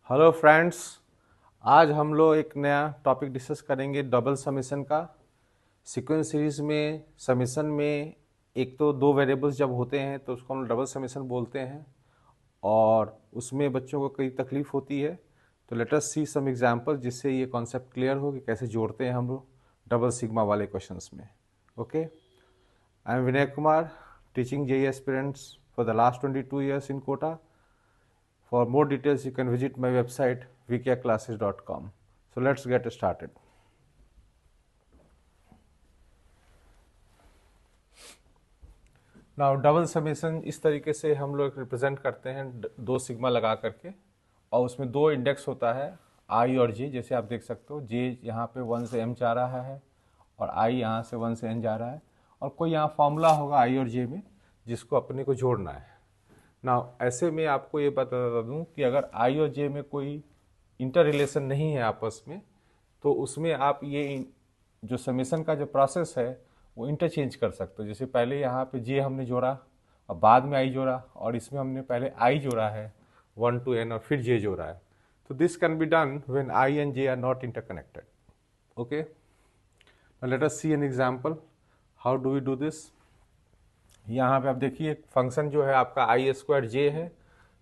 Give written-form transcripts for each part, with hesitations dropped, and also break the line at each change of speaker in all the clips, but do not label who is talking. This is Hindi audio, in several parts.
Hello friends. आज हम लोग एक नया टॉपिक डिस्कस करेंगे डबल समेशन का। सीक्वेंस सीरीज में समेशन में एक तो दो वेरिएबल्स जब होते हैं तो उसको हम डबल समेशन बोलते हैं और उसमें बच्चों को कई तकलीफ होती है। तो लेट अस सी सम एग्जांपल जिससे ये कॉन्सेप्ट क्लियर हो कि कैसे जोड़ते हैं हम लोग डबल सिग्मा वाले क्वेश्चंस में। Okay, I am Vinay Kumar, teaching JEE aspirants for the last 22 years in Kota. For more details, you can visit my website vkclasses.com. So let's get started. Now double summation इस तरीके से हम लोग रिप्रेजेंट करते हैं दो सिग्मा लगा करके, और उसमें दो इंडेक्स होता है आई और जे। जैसे आप देख सकते हो जे यहाँ पे 1 से m जा रहा है और आई यहाँ से 1 से n जा रहा है, और कोई यहाँ फॉर्मूला होगा आई और जे में जिसको अपने को जोड़ना है। ना ऐसे में आपको ये बता दूं कि अगर आई और जे में कोई इंटर रिलेशन नहीं है आपस में, तो उसमें आप ये जो समेशन का जो प्रोसेस है वो इंटरचेंज कर सकते हो। जैसे पहले यहाँ पे जे हमने जोड़ा और बाद में आई जोड़ा, और इसमें हमने पहले आई जोड़ा है 1 to n और फिर जे जोड़ा है। तो this can be done when I and J are not interconnected. Okay, let us see an example how do we do this. यहाँ पे आप देखिए फंक्शन जो है आपका आई स्क्वायर जे है।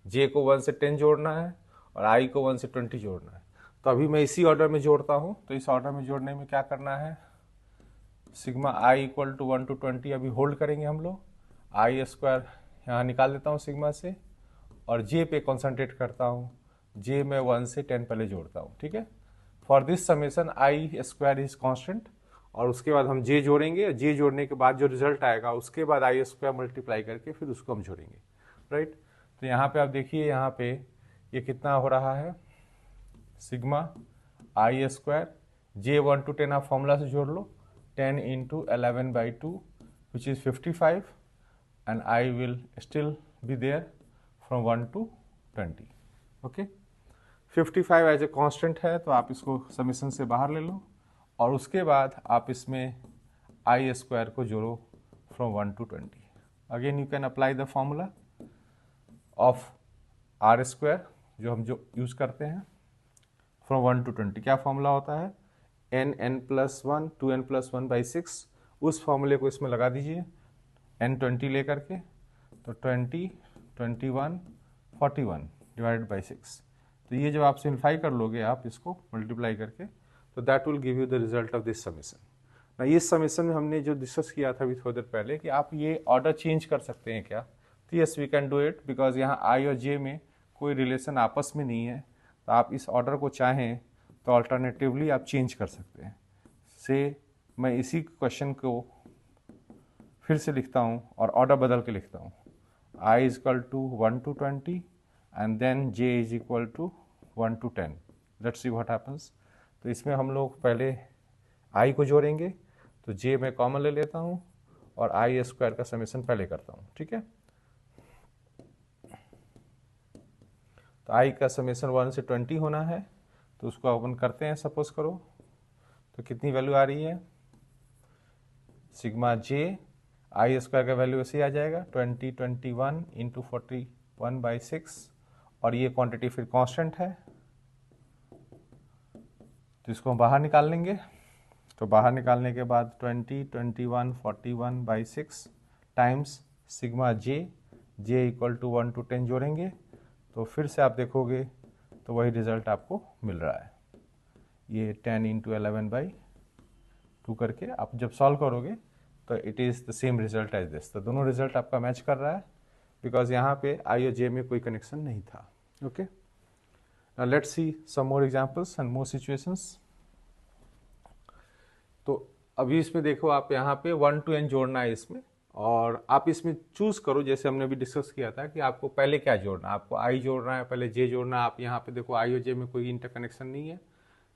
जे को 1 से 10 जोड़ना है और आई को 1 से 20 जोड़ना है। तो अभी मैं इसी ऑर्डर में जोड़ता हूँ। तो इस ऑर्डर में जोड़ने में क्या करना है, sigma I equal to 1 to 20 अभी होल्ड करेंगे हम लोग। आई स्क्वायर यहाँ निकाल देता हूँ सिग्मा से, और जे पे कॉन्सेंट्रेट करता हूँ। जे में 1 से 10 पहले जोड़ता हूँ, ठीक है। For this summation I square is constant, और उसके बाद हम जे जोड़ेंगे। जे जोड़ने के बाद जो रिजल्ट आएगा उसके बाद आई स्क्वायर मल्टीप्लाई करके फिर उसको हम जोड़ेंगे, राइट। तो यहाँ पे आप देखिए, यहाँ पे ये कितना हो रहा है, sigma I square J 1 to 10 आप फॉर्मूला से जोड़ लो, 10 into 11/2 which is 55, and I will still be there from 1 to 20. Okay, 55 as a constant है तो आप इसको समीशन से बाहर ले लो, और उसके बाद आप इसमें आई स्क्वायर को जोड़ो from 1 to 20। Again you can apply the formula of R square जो हम जो यूज करते हैं फ्रॉम 1 to 20। क्या फॉर्मूला होता है, n+1 2n+1/6। उस फॉर्मूले को इसमें लगा दीजिए n 20 लेकर के, तो 20 21 41 डिवाइडेड बाई 6। तो ये जब आप सिंप्लीफाई कर लोगे आप इसको मल्टीप्लाई करके, तो that will give you the result of this summation. ना इस समेशन में हमने जो डिस्कस किया था अभी थोड़ी देर पहले कि आप ये ऑर्डर चेंज कर सकते हैं क्या, तो yes we can do it, because यहाँ आई और जे में कोई रिलेशन आपस में नहीं है। तो आप इस ऑर्डर को चाहें तो अल्टरनेटिवली आप चेंज कर सकते हैं। से मैं इसी क्वेश्चन को फिर से लिखता हूँ और ऑर्डर बदल के लिखता हूँ, i is equal to 1 to 20 and then j is equal to 1 to 10। Let's see what happens. तो इसमें हम लोग पहले i को जोड़ेंगे, तो j मैं कॉमन ले लेता हूँ और आई स्क्वायर का समेशन पहले करता हूँ, ठीक है। तो i का समेशन 1 से 20 होना है, तो उसको ओपन करते हैं सपोज करो। तो कितनी वैल्यू आ रही है, सिग्मा जे आई स्क्वायर का वैल्यू ऐसे ही आ जाएगा 20 21 इंटू 41/6, और ये क्वांटिटी फिर कांस्टेंट है, तो इसको हम बाहर निकाल लेंगे। तो बाहर निकालने के बाद 20 21 41/6 times sigma J equal to 1 to 10 जोड़ेंगे, तो फिर से आप देखोगे तो वही रिजल्ट आपको मिल रहा है। ये 10 into 11/2 करके आप जब सॉल्व करोगे तो it is the same result as this. तो दोनों रिजल्ट आपका मैच कर रहा है, बिकॉज यहाँ पे आई और जे में कोई कनेक्शन नहीं था। Okay, now let's see some more examples and more situations. तो अभी इसमें देखो आप यहाँ पे 1 to n जोड़ना है इसमें, और आप इसमें चूज करो जैसे हमने अभी डिस्कस किया था कि आपको पहले क्या जोड़ना है। आपको आई जोड़ना है, पहले जे जोड़ना है। आप यहाँ पे देखो आई और जे में कोई इंटरकनेक्शन नहीं है,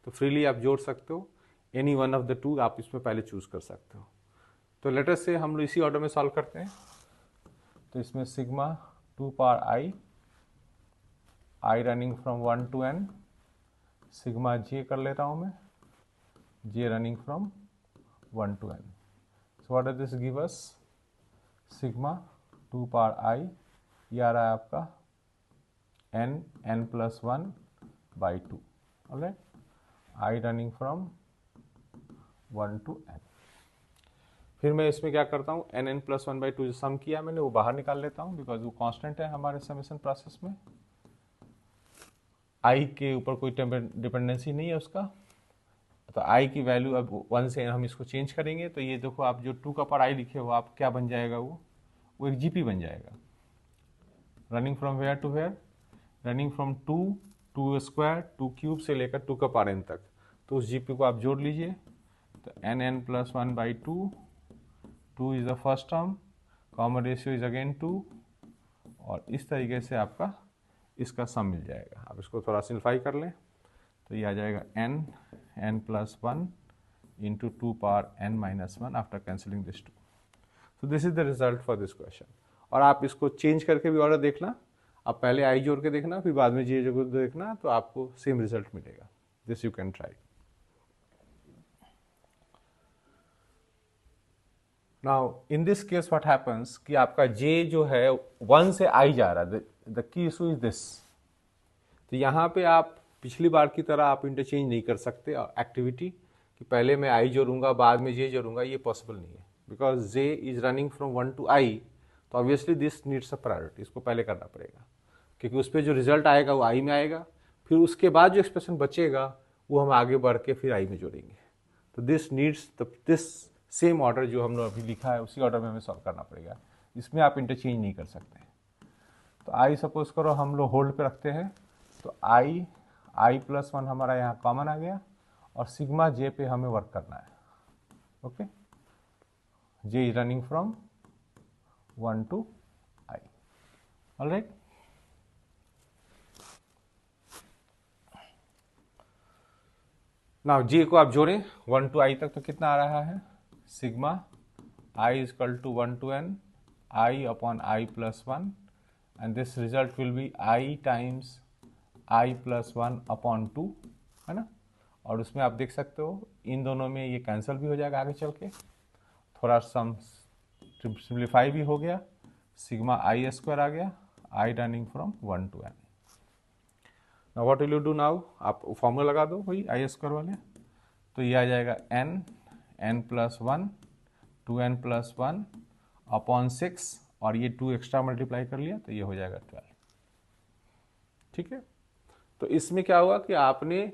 तो फ्रीली आप जोड़ सकते हो। Any one of the to आप इसमें पहले चूज कर सकते हो। तो लेटर से हम लोग इसी ऑर्डर में सॉल्व करते हैं। तो इसमें sigma 2 power I running from 1 to n, sigma J कर लेता हूँ मैं, जे running from 1 to n। So what does this give us, sigma 2 power I, ये आ रहा है आपका n+1 by 2, alright, I running from 1 to n। फिर मैं इसमें क्या करता हूँ, n plus 1 by 2 जो सम किया मैंने वो बाहर निकाल लेता हूँ, बिकॉज वो कांस्टेंट है हमारे समेशन प्रोसेस में, i के ऊपर कोई डिपेंडेंसी नहीं है उसका। तो i की वैल्यू अब 1 से हम इसको चेंज करेंगे, तो ये देखो आप जो 2 का पावर i लिखे हो आप क्या बन जाएगा, वो एक जीपी बन जाएगा। Running from where to where, running from 2 square 2 cube से लेकर 2 का पावर n तक। तो उस जीपी को आप जोड़ लीजिए, तो n plus 1 by 2, 2 is the first term, common ratio is again 2, और इस तरीके से आपका इसका सम मिल जाएगा। आप इसको थोड़ा सिंप्लीफाई कर लें तो ये आ जाएगा n plus 1 into 2 power n minus 1 after cancelling this 2। So this is the result for this question। और आप इसको चेंज करके भी ऑर्डर देखना, आप पहले i जोड़ के देखना फिर बाद में j जोड़ के देखना, तो आपको सेम रिजल्ट मिलेगा। This you can try. Now in this case what happens कि आपका j जो है 1 से i जा रहा है, the key issue is this. तो यहाँ पे आप पिछली बार की तरह आप इंटरचेंज नहीं कर सकते एक्टिविटी कि पहले मैं i जोड़ूंगा बाद में j जोड़ूंगा, ये पॉसिबल नहीं है, because j is running from 1 to i। तो obviously this needs a priority, इसको पहले करना पड़ेगा, क्योंकि उस पर जो रिजल्ट आएगा वो i में आएगा, फिर उसके बाद जो एक्सप्रेशन बचेगा वो हम आगे बढ़ के फिर i में जोड़ेंगे। तो this needs this same order जो हम लोग अभी लिखा है उसी ऑर्डर में हमें सॉल्व करना पड़ेगा, इसमें आप इंटरचेंज नहीं कर सकते। तो i सपोज करो हम लोग होल्ड पे रखते हैं, तो i plus 1 हमारा यहाँ कॉमन आ गया, और सिग्मा j पे हमें वर्क करना है। Okay, j is running from 1 to i, alright. Now j को आप जोड़ें 1 to i तक, तो कितना आ रहा है, sigma i is equal to 1 to n i upon i plus 1, and this result will be i times i plus 1 upon 2, है ना। और उसमें आप देख सकते हो इन दोनों में ये कैंसिल भी हो जाएगा आगे चल के, थोड़ा सम सिंप्लीफाई भी हो गया, सिग्मा आई स्क्वायर आ गया, i running from 1 to n। Now what will you do, now आप फॉर्मूला लगा दो वही आई स्क्वायर वाले, तो ये आ जाएगा n plus 1 2n plus 1 upon 6, और ये 2 एक्स्ट्रा मल्टीप्लाई कर लिया तो ये हो जाएगा 12। ठीक है, तो इसमें क्या हुआ कि आपने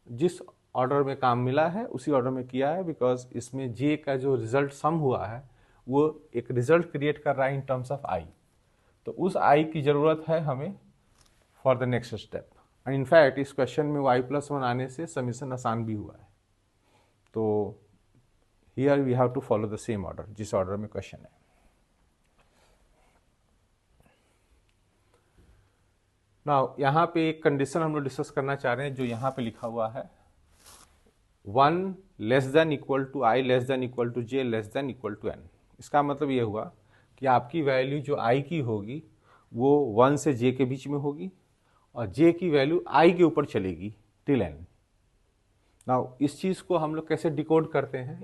जिस ऑर्डर में काम मिला है उसी ऑर्डर में किया है, बिकॉज इसमें j का जो रिजल्ट सम हुआ है वो एक रिजल्ट क्रिएट कर रहा है इन टर्म्स ऑफ i, तो उस i की जरूरत है हमें for the next step. And in fact इस क्वेश्चन में वो i plus 1 आने से समीशन आसान भी हुआ है। तो here we have to follow the same order जिस ऑर्डर में क्वेश्चन है। नाउ यहाँ पे एक कंडीशन हम लोग डिस्कस करना चाह रहे हैं, जो यहाँ पे लिखा हुआ है 1 less than equal to i less than equal to j less than equal to n। इसका मतलब ये हुआ कि आपकी वैल्यू जो i की होगी वो 1 से j के बीच में होगी, और j की वैल्यू i के ऊपर चलेगी टिल n। नाउ इस चीज़ को हम लोग कैसे डिकोड करते हैं,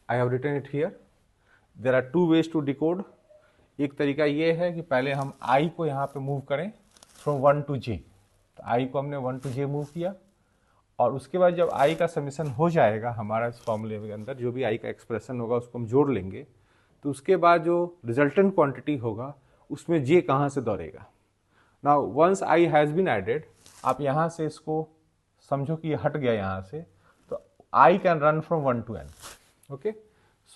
I have written it here. There are 2 ways to decode. एक तरीका ये है कि पहले हम i को यहाँ पे मूव करें फ्रॉम 1 to j, तो i को हमने 1 to j मूव किया, और उसके बाद जब i का समीशन हो जाएगा हमारा इस फॉर्मूले के अंदर जो भी i का एक्सप्रेशन होगा उसको हम जोड़ लेंगे, तो उसके बाद जो रिजल्टेंट क्वांटिटी होगा उसमें j कहाँ से दौड़ेगा। Now once i has been added, आप यहाँ से इसको समझो कि ये हट गया यहाँ से, तो i can run from 1 to n। Okay,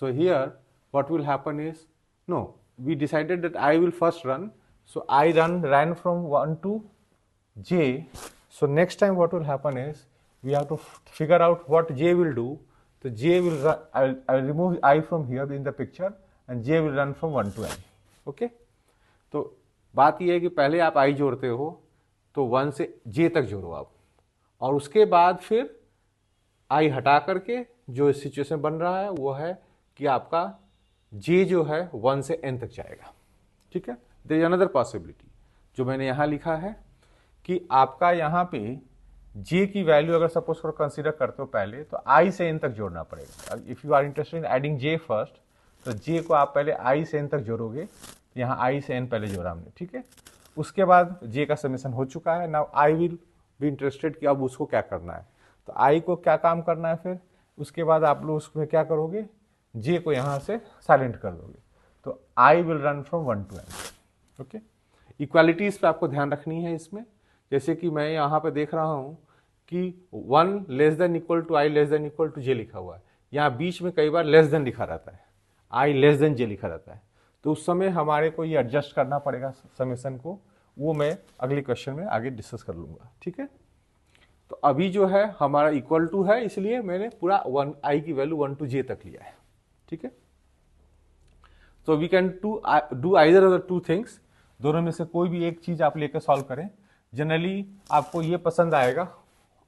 so here what will happen is, no we decided that i will first run, so I ran from 1 to j, so next time what will happen is we have to figure out what j will do, so j will run, I'll remove I from here in the picture and j will run from 1 to n। okay, तो बात ये है कि पहले आप i जोड़ते हो तो 1 से j तक जोड़ो आप, और उसके बाद फिर i हटा करके जो सिचुएशन बन रहा है वो है कि आपका j जो है 1 से n तक जाएगा। ठीक है, देयर इज अनदर पॉसिबिलिटी जो मैंने यहाँ लिखा है कि आपका यहाँ पे j की वैल्यू अगर सपोज करो कंसीडर करते हो पहले, तो i से n तक जोड़ना पड़ेगा। If you are interested in adding j first, तो j को आप पहले i से n तक जोड़ोगे, यहाँ i से n पहले जोड़ा हमने। ठीक है, उसके बाद j का समेशन हो चुका है। नाउ i विल भी इंटरेस्टेड कि अब उसको क्या करना है। तो आई को क्या काम करना है, फिर उसके बाद आप लोग उसमें क्या करोगे, जे को यहाँ से साइलेंट कर दोगे। तो I will run from 1 to n। Okay, equalities पे आपको ध्यान रखनी है इसमें। जैसे कि मैं यहाँ पे देख रहा हूँ कि 1 less than equal to I less than equal to J लिखा हुआ है, यहाँ बीच में कई बार लेस देन लिखा रहता है, आई लेस देन जे लिखा रहता है। तो उस समय हमारे को ये एडजस्ट करना पड़ेगा समेशन को, वो मैं अगले क्वेश्चन में आगे डिस्कस कर लूंगा। ठीक है, तो अभी जो है हमारा इक्वल टू है, इसलिए मैंने पूरा 1 आई की वैल्यू 1 to j तक लिया है। ठीक है, तो we can do either of the two things, दोनों में से कोई भी एक चीज आप लेकर सॉल्व करें। जनरली आपको ये पसंद आएगा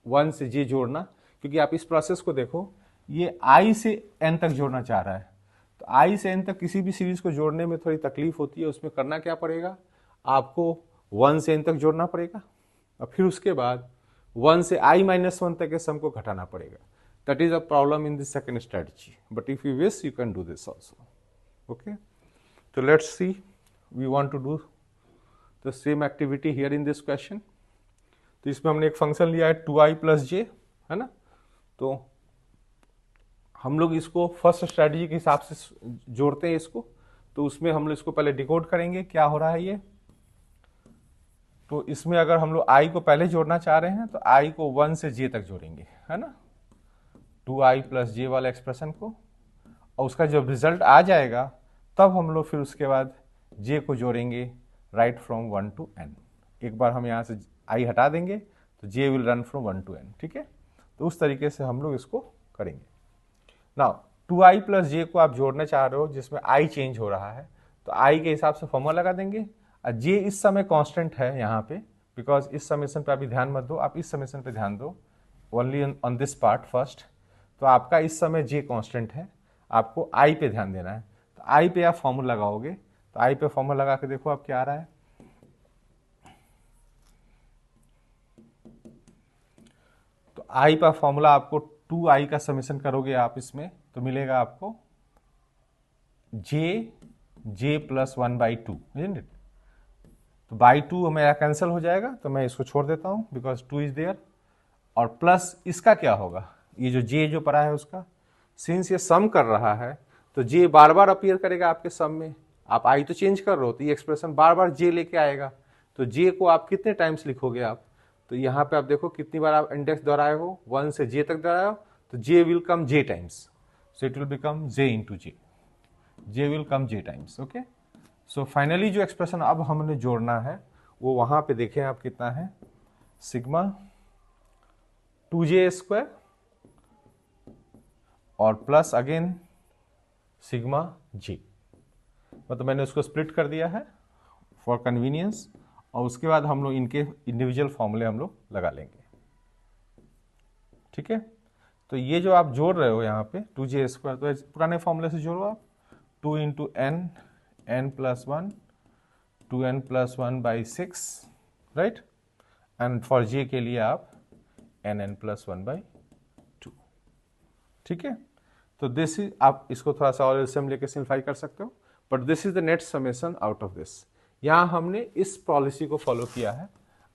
1 से j जोड़ना, क्योंकि आप इस प्रोसेस को देखो, ये i से n तक जोड़ना चाह रहा है। तो i से n तक किसी भी सीरीज को जोड़ने में थोड़ी तकलीफ होती है, उसमें करना क्या पड़ेगा, आपको 1 से n तक जोड़ना पड़ेगा और फिर उसके बाद 1 से i-1 तक के सम को घटाना पड़ेगा। That is a problem in the second strategy, but if you wish you can do this also. Okay, तो let's see, we want to do the same activity here in this question. तो इसमें हमने एक फंक्शन लिया है 2i + j, है ना। तो हम लोग इसको फर्स्ट स्ट्रेटजी के हिसाब से जोड़ते हैं इसको। तो उसमें हम लोग इसको पहले डिकोड करेंगे क्या हो रहा है ये। तो इसमें अगर हम लोग i को पहले जोड़ना चाह रहे हैं तो i को 1 से j तक जोड़ेंगे, है ना, 2i + j वाला एक्सप्रेशन को, और उसका जब रिजल्ट आ जाएगा तब हम लोग फिर उसके बाद j को जोड़ेंगे राइट फ्रॉम 1 to n। एक बार हम यहाँ से i हटा देंगे तो j will run from 1 to n। ठीक है, तो उस तरीके से हम लोग इसको करेंगे। नाउ 2i + j को आप जोड़ना चाह रहे हो जिसमें i चेंज हो रहा है, तो i के हिसाब से फॉर्मूला लगा देंगे। और j इस समय कांस्टेंट है यहाँ पे, बिकॉज इस समेशन पे अभी ध्यान मत दो, आप इस समेशन पे ध्यान दो, only on this part first. तो आपका इस समय j कांस्टेंट है, आपको i पे ध्यान देना है। तो i पे आप फॉर्मूला लगाओगे, तो i पे फॉर्मूला लगा के देखो आप क्या आ रहा है। तो i का फॉर्मूला आपको 2i का समेशन करोगे आप इसमें, तो मिलेगा आपको j + 1/2, isn't it? तो बाई 2 मेरा कैंसिल हो जाएगा, तो मैं इसको छोड़ देता हूं बिकॉज 2 इज देयर। और प्लस इसका क्या होगा, ये जो j जो पड़ा है उसका, सिंस ये सम कर रहा है तो j बार बार अपीयर करेगा आपके सम में। आप i तो चेंज कर रहे हो तो ये एक्सप्रेशन बार बार j लेके आएगा। तो j को आप कितने टाइम्स लिखोगे आप, तो यहाँ पे आप देखो कितनी बार आप इंडेक्स दोहराए हो, 1 से j तक दोहराए हो, तो j will come j times, so it will become j × j, j will come j times. Okay, so finally जो एक्सप्रेशन अब हमने जोड़ना है वो वहां पे देखें आप कितना है, सिग्मा 2j² और प्लस अगेन सिग्मा j, मतलब मैंने उसको स्प्लिट कर दिया है फॉर कन्वीनियंस, और उसके बाद हम लोग इनके इंडिविजुअल फॉर्मूले हम लोग लगा लेंगे। ठीक है, तो ये जो आप जोड़ रहे हो यहाँ पे 2j², तो पुराने फॉर्मूले से जोड़ो आप, 2 × n, n + 1, 2n + 1/6, right, and for j के लिए आप nn + 1/2। ठीक है, तो दिस इज, आप इसको थोड़ा सा और एलसीएम लेके सिंप्लीफाई कर सकते हो, but this is the net summation out of this. यहाँ हमने इस पॉलिसी को फॉलो किया है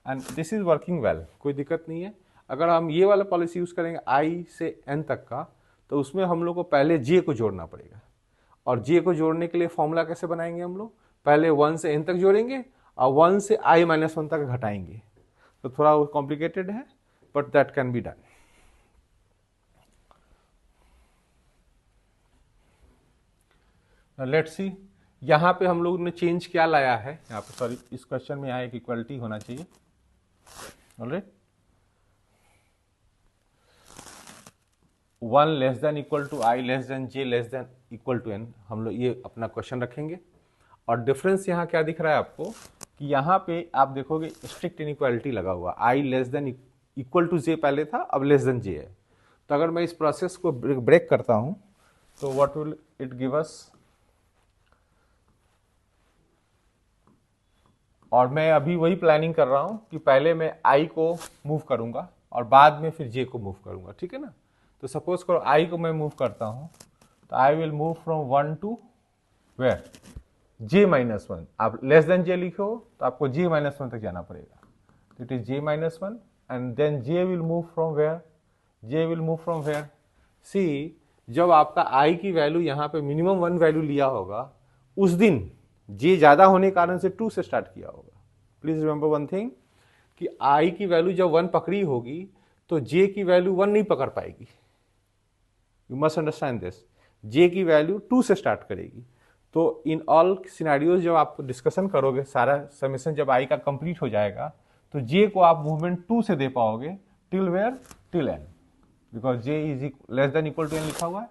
and this is working well, कोई दिक्कत नहीं है। अगर हम ये वाला पॉलिसी यूज करेंगे i से n तक का, तो उसमें हम लोग को पहले j को जोड़ना पड़ेगा, और j को जोड़ने के लिए फॉर्मूला कैसे बनाएंगे हम लोग, पहले 1 से n तक जोड़ेंगे और 1 से i-1 तक घटाएंगे। तो थोड़ा कॉम्प्लिकेटेड है, but that can be done. Let's see, यहाँ पे हम लोग ने चेंज क्या लाया है, यहाँ पे सॉरी इस क्वेश्चन में यहाँ एक इक्वलिटी होना चाहिए। ऑलराइट, 1 <= i j <= n, हम लोग ये अपना क्वेश्चन रखेंगे। और डिफरेंस यहाँ क्या दिख रहा है आपको कि यहाँ पे आप देखोगे स्ट्रिक्ट इनइक्वालिटी लगा हुआ, i <= j पहले था, अब <= j है। तो अगर मैं इस प्रोसेस को ब्रेक करता हूँ तो what will it give us, और मैं अभी वही प्लानिंग कर रहा हूं कि पहले मैं i को मूव करूंगा और बाद में फिर j को मूव करूंगा। ठीक है ना, तो सपोज करो i को मैं मूव करता हूं, तो I will move from 1 to where, j-1। आप <= j लिखो तो आपको j-1 तक जाना पड़ेगा, तो it is j-1 and then j will move from where? j will move from where? See, जब आपका i की वैल्यू यहाँ पे मिनिमम 1 वैल्यू लिया होगा, उस दिन j ज़्यादा होने के कारण से 2 से स्टार्ट किया होगा। प्लीज रिमेंबर वन थिंग कि i की वैल्यू जब 1 पकड़ी होगी तो j की वैल्यू 1 नहीं पकड़ पाएगी। You must understand this. j की वैल्यू 2 से स्टार्ट करेगी। तो इन ऑल सिनेरियोज जब आप डिस्कशन करोगे, सारा समेशन जब i का कंप्लीट हो जाएगा, तो j को आप मूवमेंट 2 से दे पाओगे till where? Till n, because j is less than equal to n लिखा हुआ है।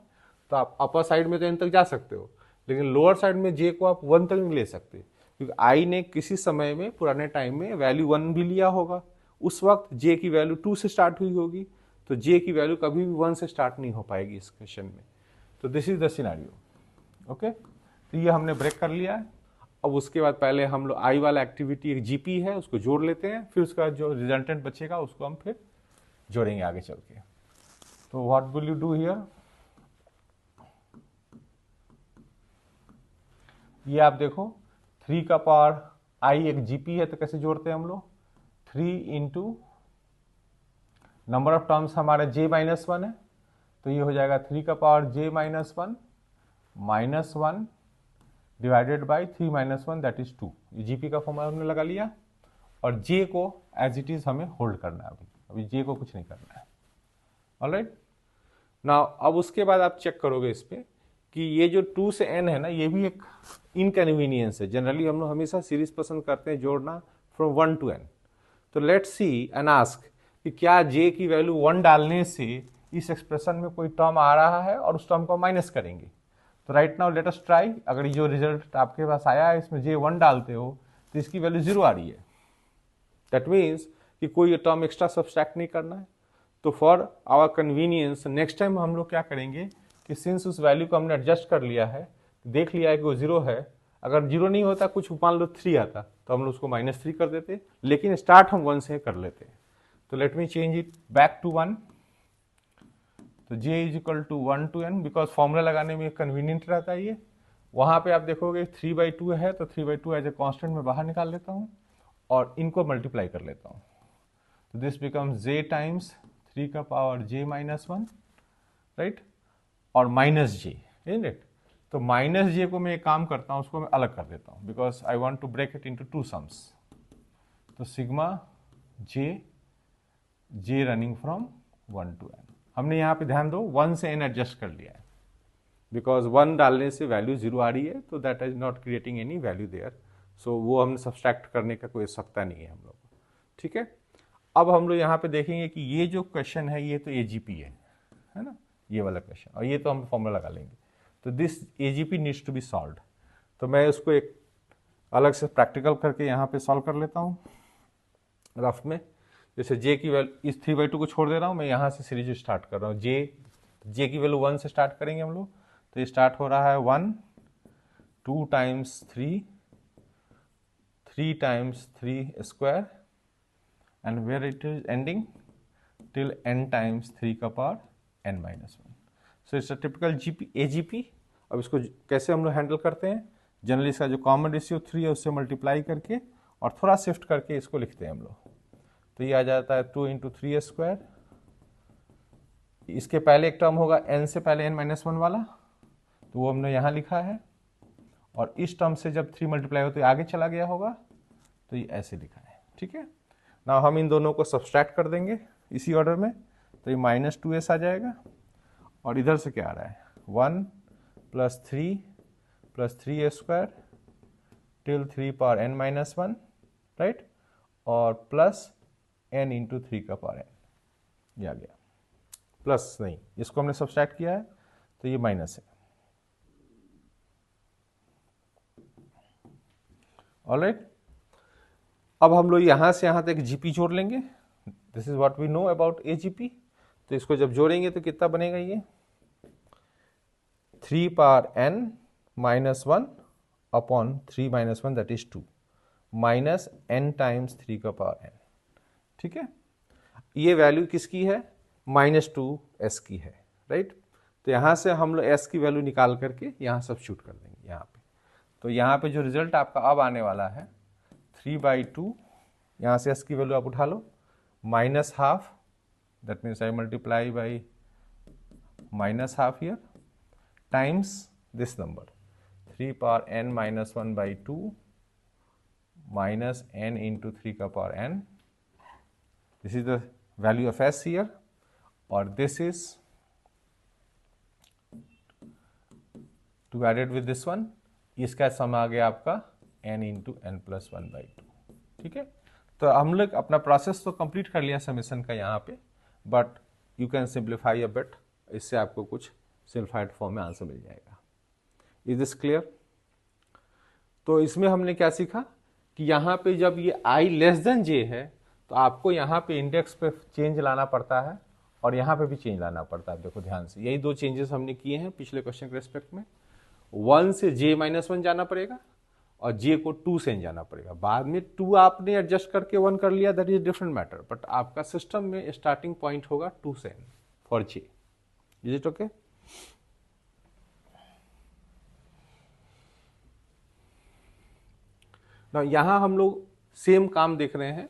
तो आप अपर साइड में तो n तक जा सकते हो, लेकिन लोअर साइड में j को आप 1 तक नहीं ले सकते, क्योंकि i ने किसी समय में पुराने टाइम में वैल्यू 1 भी लिया होगा। उस वक्त j की वैल्यू 2 से स्टार्ट हुई होगी, तो j की वैल्यू कभी भी 1 से स्टार्ट नहीं हो पाएगी इस क्वेश्चन में। तो this is the scenario. Okay, तो ये हमने ब्रेक कर लिया है। अब उसके बाद पहले हम लोग आई वाला एक्टिविटी एक जीपी है उसको जोड़ लेते हैं, फिर उसका जो रिजल्टेंट बचेगा उसको हम फिर जोड़ेंगे आगे चल के। तो what will you do here? ये आप देखो 3 का पावर आई एक जीपी है, तो कैसे जोड़ते हैं हम लोग? 3 इंटू नंबर ऑफ टर्म्स हमारा j माइनस 1 है, तो ये हो जाएगा 3 का power j minus 1 minus 1 divided by 3 minus 1 that is 2। ये जीपी का फॉर्मूला हमने लगा लिया, और j को एज इट इज हमें होल्ड करना है। अभी j को कुछ नहीं करना है। ऑलराइट, नाउ अब उसके बाद आप चेक करोगे इस पे कि ये जो 2 से n है ना, ये भी एक इनकन्वीनियंस है। जनरली हम लोग हमेशा सीरीज पसंद करते हैं जोड़ना फ्रॉम 1 to n। तो लेट्स सी एंड आस्क कि क्या j की वैल्यू 1 डालने से इस एक्सप्रेशन में कोई टर्म आ रहा है, और उस टर्म को माइनस करेंगे। तो right now let us try. अगर ये जो रिजल्ट आपके पास आया है इसमें j 1 डालते हो तो इसकी वैल्यू 0 आ रही है। दैट मीन्स कि कोई टर्म एक्स्ट्रा सब्सट्रैक्ट नहीं करना है। तो for our convenience next time हम लोग क्या करेंगे कि सिंस उस वैल्यू को हमने एडजस्ट कर लिया है, देख लिया है कि वो 0 है, अगर 0 नहीं होता, कुछ मान लो 3 आता, तो हम लोग उसको -3 कर देते, लेकिन स्टार्ट हम 1 से कर लेते। तो let me change it back to 1। तो j is equal to 1 to n, because formula लगाने में कन्वीनियंट रहता है ये। वहाँ पे आप देखोगे 3/2 है, तो 3/2 एज ए कॉन्स्टेंट में बाहर निकाल लेता हूँ और इनको मल्टीप्लाई कर लेता हूँ। तो दिस बिकम्स j टाइम्स 3 का पावर j माइनस 1, राइट, और माइनस j, इजंट इट? तो माइनस j को मैं एक काम करता हूँ, उसको मैं अलग कर देता हूँ, because I want to break it into 2 sums. तो sigma j running from 1 to n। हमने यहाँ पे ध्यान दो 1 से n एडजस्ट कर लिया है, बिकॉज 1 डालने से वैल्यू 0 आ रही है, तो that is not creating any value there. So वो हमने सब्सट्रैक्ट करने का कोई आवश्यकता नहीं है हम लोग को। ठीक है, अब हम लोग यहाँ पे देखेंगे कि ये जो क्वेश्चन है ये तो एजीपी है ना, ये वाला क्वेश्चन, और ये तो हम फॉर्मूला लगा लेंगे। तो this AGP needs to be solved. तो मैं उसको एक अलग से प्रैक्टिकल करके यहाँ पे सॉल्व कर लेता हूँ रफ में। जैसे j की वैल्यू इस 3/2 को छोड़ दे रहा हूँ, मैं यहाँ से सीरीज स्टार्ट कर रहा हूँ। j की वैल्यू 1 से स्टार्ट करेंगे हम लोग। तो ये स्टार्ट हो रहा है 1, 2 times 3, 3 times 3 square, and where it is ending till n times 3 का power n minus 1। So it's a typical AGP. अब इसको कैसे हम लोग हैंडल करते हैं? जनरली इसका जो कॉमन रेशियो 3 है उससे मल्टीप्लाई करके और थोड़ा शिफ्ट करके इसको लिखते हैं हम लोग। तो ये आ जाता है 2 इंटू 3 स्क्वायर। इसके पहले एक टर्म होगा n से पहले n माइनस 1 वाला, तो वो हमने यहाँ लिखा है, और इस टर्म से जब 3 मल्टीप्लाई हो तो आगे चला गया होगा, तो ये ऐसे लिखा है। ठीक है, ना हम इन दोनों को सब्सट्रैक्ट कर देंगे इसी ऑर्डर में। तो ये -2s आ जाएगा, और इधर से क्या आ रहा है 1 + 3 + 3 square till 3 power n minus 1, right, और प्लस n इंटू 3 का पावर n। ये आ गया, प्लस नहीं, इसको हमने सब्सट्रैक्ट किया है तो ये माइनस है। ऑलराइट, अब हम लोग यहाँ से यहाँ तक जीपी जोड़ लेंगे। This is what we know about AGP. तो इसको जब जोड़ेंगे तो कितना बनेगा? ये 3 power n minus 1 upon 3 minus 1 that is 2 minus n times 3 का पावर n। ठीक है, ये वैल्यू किसकी है? -2s की है, राइट। तो यहाँ से हम लोग s की वैल्यू निकाल करके यहाँ सब्स्टिट्यूट कर देंगे यहाँ पे। तो यहाँ पे जो रिजल्ट आपका अब आने वाला है 3/2, यहाँ से s की वैल्यू आप उठा लो, minus half, that means I multiply by minus half here, times this number 3 power n minus 1 by 2 minus n into 3 का power n. This is the value of s here, और this is to added with this one, इसका सम आ गया आपका n into n plus 1 by 2. ठीक है, तो हम लोग अपना प्रोसेस तो कंप्लीट कर लिया समेशन का यहाँ पे, but you can simplify a bit, इससे आपको कुछ सिंप्लीफाइड फॉर्म में आंसर मिल जाएगा. Is this clear? तो इसमें हमने क्या सीखा कि यहाँ पे जब ये i लेस देन j है तो आपको यहाँ पे इंडेक्स पे चेंज लाना पड़ता है और यहाँ पे भी चेंज लाना पड़ता है. देखो ध्यान से, यही दो चेंजेस हमने किए हैं पिछले क्वेश्चन के रेस्पेक्ट में. 1 से j माइनस 1 जाना पड़ेगा और j को 2 से जाना पड़ेगा. बाद में 2 आपने एडजस्ट करके 1 कर लिया, that is different matter, but आपका सिस्टम में स्टार्टिंग पॉइंट होगा 2 से n for j. Is it okay? ना यहाँ हम लोग सेम काम देख रहे हैं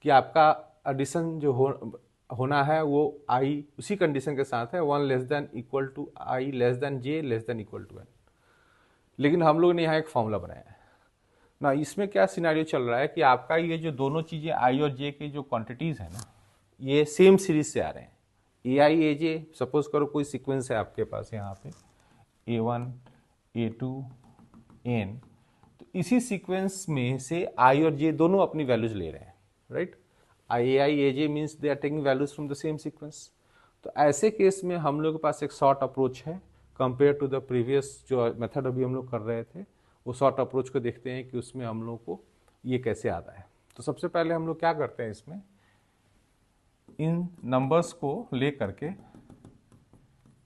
कि आपका एडिशन जो होना है वो i उसी कंडीशन के साथ है, 1 less than equal to i less than j less than equal to n. लेकिन हम लोग ने यहाँ एक फॉर्मूला बनाया है ना. इसमें क्या सिनेरियो चल रहा है कि आपका ये जो दोनों चीज़ें i और j की जो क्वांटिटीज़ है ना, ये सेम सीरीज से आ रहे हैं. ai aj सपोज करो कोई सीक्वेंस है आपके पास यहाँ पे a1 a2 n, तो इसी सीक्वेंस में से i और j दोनों अपनी वैल्यूज ले रहे हैं, right? ai aj means they are taking values from the same sequence. तो ऐसे केस में हम लोग के पास एक शॉर्ट अप्रोच है कंपेयर टू द प्रीवियस जो मेथड अभी हम लोग कर रहे थे. वो शॉर्ट अप्रोच को देखते हैं कि उसमें हम लोग को ये कैसे आता है. तो सबसे पहले हम लोग क्या करते हैं, इसमें इन नंबर्स को ले करके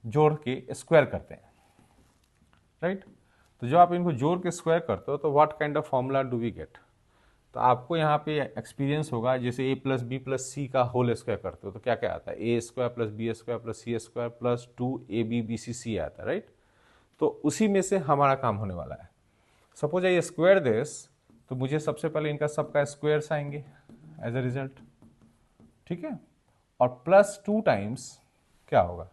जोड़ के स्क्वायर करते हैं, राइट? तो जब आप इनको जोड़ के स्क्वायर करते हो तो what kind of formula do we get? तो आपको यहाँ पे एक्सपीरियंस होगा, जैसे a plus b plus c का होल स्क्वायर करते हो तो क्या क्या आता है, A square plus B square plus C square plus 2ab आता है, राइट? तो उसी में से हमारा काम होने वाला है. सपोज आई स्क्वायर दिस, तो मुझे सबसे पहले इनका सबका स्क्वायर्स आएंगे एज अ रिजल्ट, ठीक है? और प्लस 2 टाइम्स क्या होगा,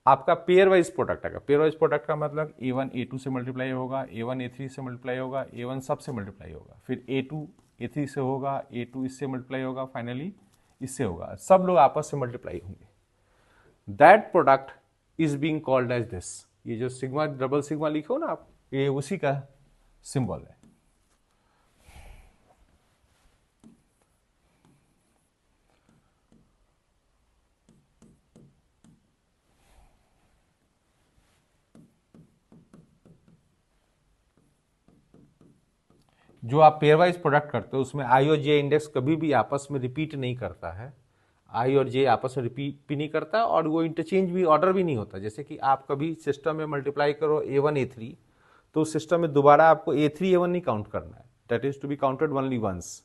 आपका पेयर वाइज प्रोडक्ट आएगा. पेयर वाइज प्रोडक्ट का मतलब a1 a2 से मल्टीप्लाई होगा, a1 a3 से मल्टीप्लाई होगा, a1 सब से मल्टीप्लाई होगा, फिर a2 a3 से होगा, a2 इससे मल्टीप्लाई होगा, फाइनली इससे होगा. सब लोग आपस से मल्टीप्लाई होंगे. That product is being called as this. ये जो सिग्मा डबल सिग्मा लिखे हो ना आप, ये उसी का सिंबल है. जो आप पेयर वाइज प्रोडक्ट करते हो उसमें आई और जे इंडेक्स कभी भी आपस में रिपीट नहीं करता है. आई और जे आपस में रिपीट भी नहीं करता और वो इंटरचेंज भी ऑर्डर भी नहीं होता. जैसे कि आप कभी सिस्टम में मल्टीप्लाई करो a1 a3, तो उस सिस्टम में दोबारा आपको a3 a1 नहीं काउंट करना है, that is to be counted only once.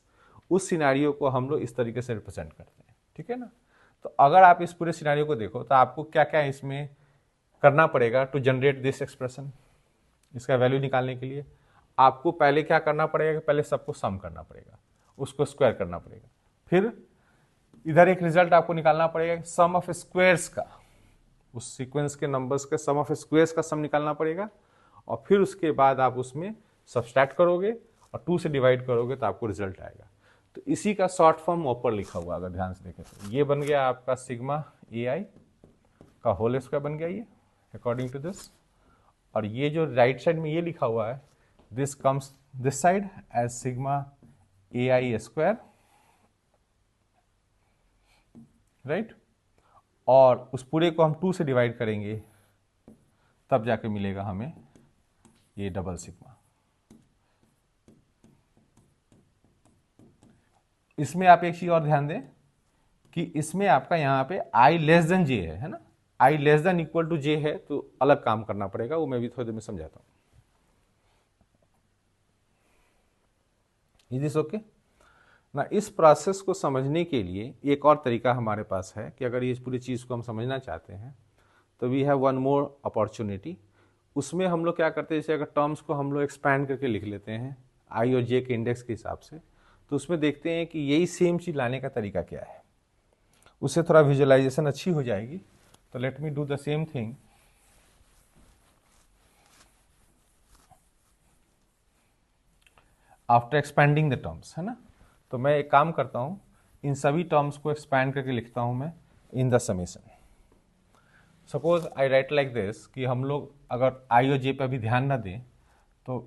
उस सिनेरियो को हम लोग इस तरीके से रिप्रेजेंट करते हैं, ठीक है ना? तो अगर आप इस पूरे सिनेरियो को देखो तो आपको क्या क्या इसमें करना पड़ेगा टू जनरेट दिस एक्सप्रेशन. इसका वैल्यू निकालने के लिए आपको पहले क्या करना पड़ेगा कि पहले सबको सम करना पड़ेगा, उसको स्क्वायर करना पड़ेगा, फिर इधर एक रिजल्ट आपको निकालना पड़ेगा सम ऑफ स्क्वायर्स का, उस सीक्वेंस के नंबर्स के सम ऑफ स्क्वायर्स का सम निकालना पड़ेगा, और फिर उसके बाद आप उसमें सब्सट्रैक्ट करोगे और 2 से डिवाइड करोगे तो आपको रिजल्ट आएगा. तो इसी का शॉर्ट फॉर्म ऊपर लिखा हुआ, अगर ध्यान से देखें तो ये बन गया आपका सिग्मा ai का होल स्क्वायर बन गया ये अकॉर्डिंग टू दिस. और ये जो राइट साइड में ये लिखा हुआ है, this comes this side as sigma ai square, right? और उस पूरे को हम 2 से डिवाइड करेंगे तब जाके मिलेगा हमें ये डबल सिग्मा. इसमें आप एक चीज और ध्यान दें कि इसमें आपका यहाँ पे i लेस देन j है ना, i less than equal to j है, तो अलग काम करना पड़ेगा, वो मैं भी थोड़ी देर में समझाता हूँ. इज दिस ओके ना? इस प्रोसेस को समझने के लिए एक और तरीका हमारे पास है कि अगर ये पूरी चीज़ को हम समझना चाहते हैं तो we have one more opportunity. उसमें हम लोग क्या करते हैं, जैसे अगर टर्म्स को हम लोग एक्सपैंड करके लिख लेते हैं आई और जे के इंडेक्स के हिसाब से, तो उसमें देखते हैं कि यही सेम चीज़ लाने का तरीका क्या है. उससे थोड़ा विजुअलाइजेशन अच्छी हो जाएगी। तो let me do the same thing. After expanding the terms, है ना, तो मैं एक काम करता हूँ, इन सभी टर्म्स को एक्सपैंड करके लिखता हूँ मैं in the summation. Suppose I right like this कि हम लोग अगर आई और जे पे अभी ध्यान ना दें तो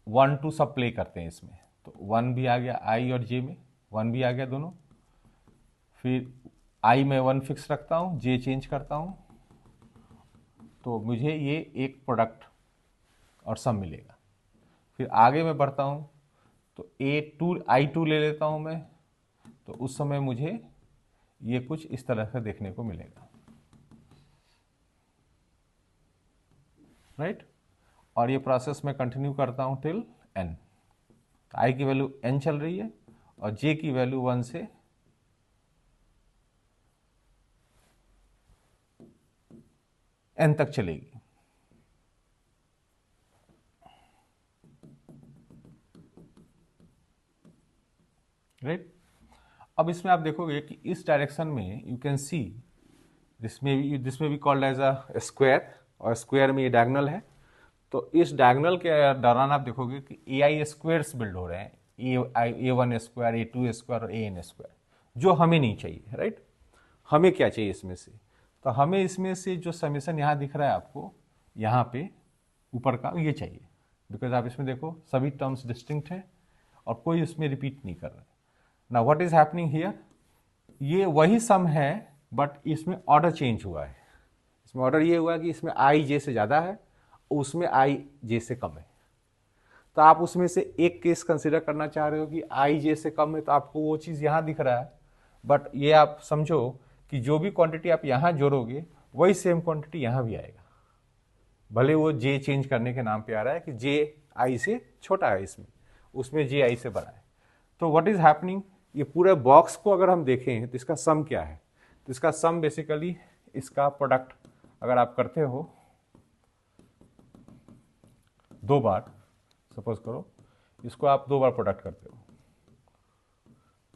1 2 सब प्ले करते हैं इसमें। तो 1 भी आ गया आई और जे में, 1 भी आ गया दोनों। फिर आई में 1 फिक्स रखता हूँ, जे चेंज करता हूँ, तो मुझे ये एक प्रोडक्ट और सम मिलेगा। फिर आगे मैं बढ़ता हूँ तो I2 ले लेता हूँ मैं, तो उस समय मुझे ये कुछ इस तरह से देखने को मिलेगा, राइट। और ये प्रोसेस मैं कंटिन्यू करता हूँ टिल n। तो आई की वैल्यू n चल रही है और जे की वैल्यू 1 से n तक चलेगी, राइट। अब इसमें आप देखोगे कि इस डायरेक्शन में यू कैन सी दिस में भी कॉल्ड एज अ स्क्वायर, और स्क्वायर में ये डायगोनल है। तो इस डायगोनल के दौरान आप देखोगे कि ए आई स्क्वायर्स बिल्ड हो रहे हैं, A1 स्क्वायर, A2 स्क्वायर और AN स्क्वायर, जो हमें नहीं चाहिए, राइट। हमें क्या चाहिए इसमें से? तो हमें इसमें से जो समेशन यहाँ दिख रहा है आपको, यहाँ पे ऊपर का, ये चाहिए। बिकॉज आप इसमें देखो सभी टर्म्स डिस्टिंक्ट है और कोई इसमें रिपीट नहीं कर रहा है। ना व्हाट इज हैपनिंग हियर, ये वही सम है बट इसमें ऑर्डर चेंज हुआ है। इसमें ऑर्डर ये हुआ कि इसमें आई जे से ज़्यादा है, उसमें आई जे से कम है। तो आप उसमें से एक केस कंसिडर करना चाह रहे हो कि आई जे से कम है, तो आपको वो चीज़ यहाँ दिख रहा है। बट ये आप समझो कि जो भी क्वांटिटी आप यहाँ जोड़ोगे वही सेम क्वांटिटी यहाँ भी आएगा, भले वो जे चेंज करने के नाम पे आ रहा है कि जे आई से छोटा है, इसमें उसमें जे आई से बड़ा है। तो व्हाट इज हैपनिंग, ये पूरे बॉक्स को अगर हम देखें तो इसका सम क्या है? तो इसका सम बेसिकली इसका प्रोडक्ट अगर आप करते हो 2 बार, सपोज करो इसको आप 2 बार प्रोडक्ट करते हो,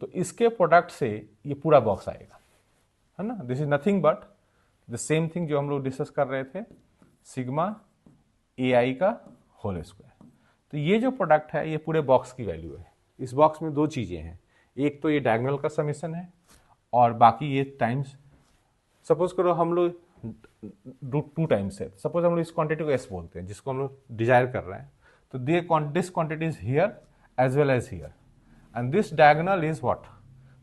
तो इसके प्रोडक्ट से ये पूरा बॉक्स आएगा, है ना। This is nothing but the same thing जो हम लोग डिस्कस कर रहे थे, सिग्मा ए आई का होल स्क्वायर। तो ये जो प्रोडक्ट है ये पूरे बॉक्स की वैल्यू है। इस बॉक्स में 2 चीज़ें हैं, एक तो ये डायगोनल का समेशन है और बाकी ये टाइम्स, सपोज करो हम लोग 2 टाइम्स है, सपोज हम लोग इस क्वांटिटी को एस बोलते हैं जिसको हम लोग डिजायर कर रहे हैं। तो this quantity is here as well as here, and this diagonal is what?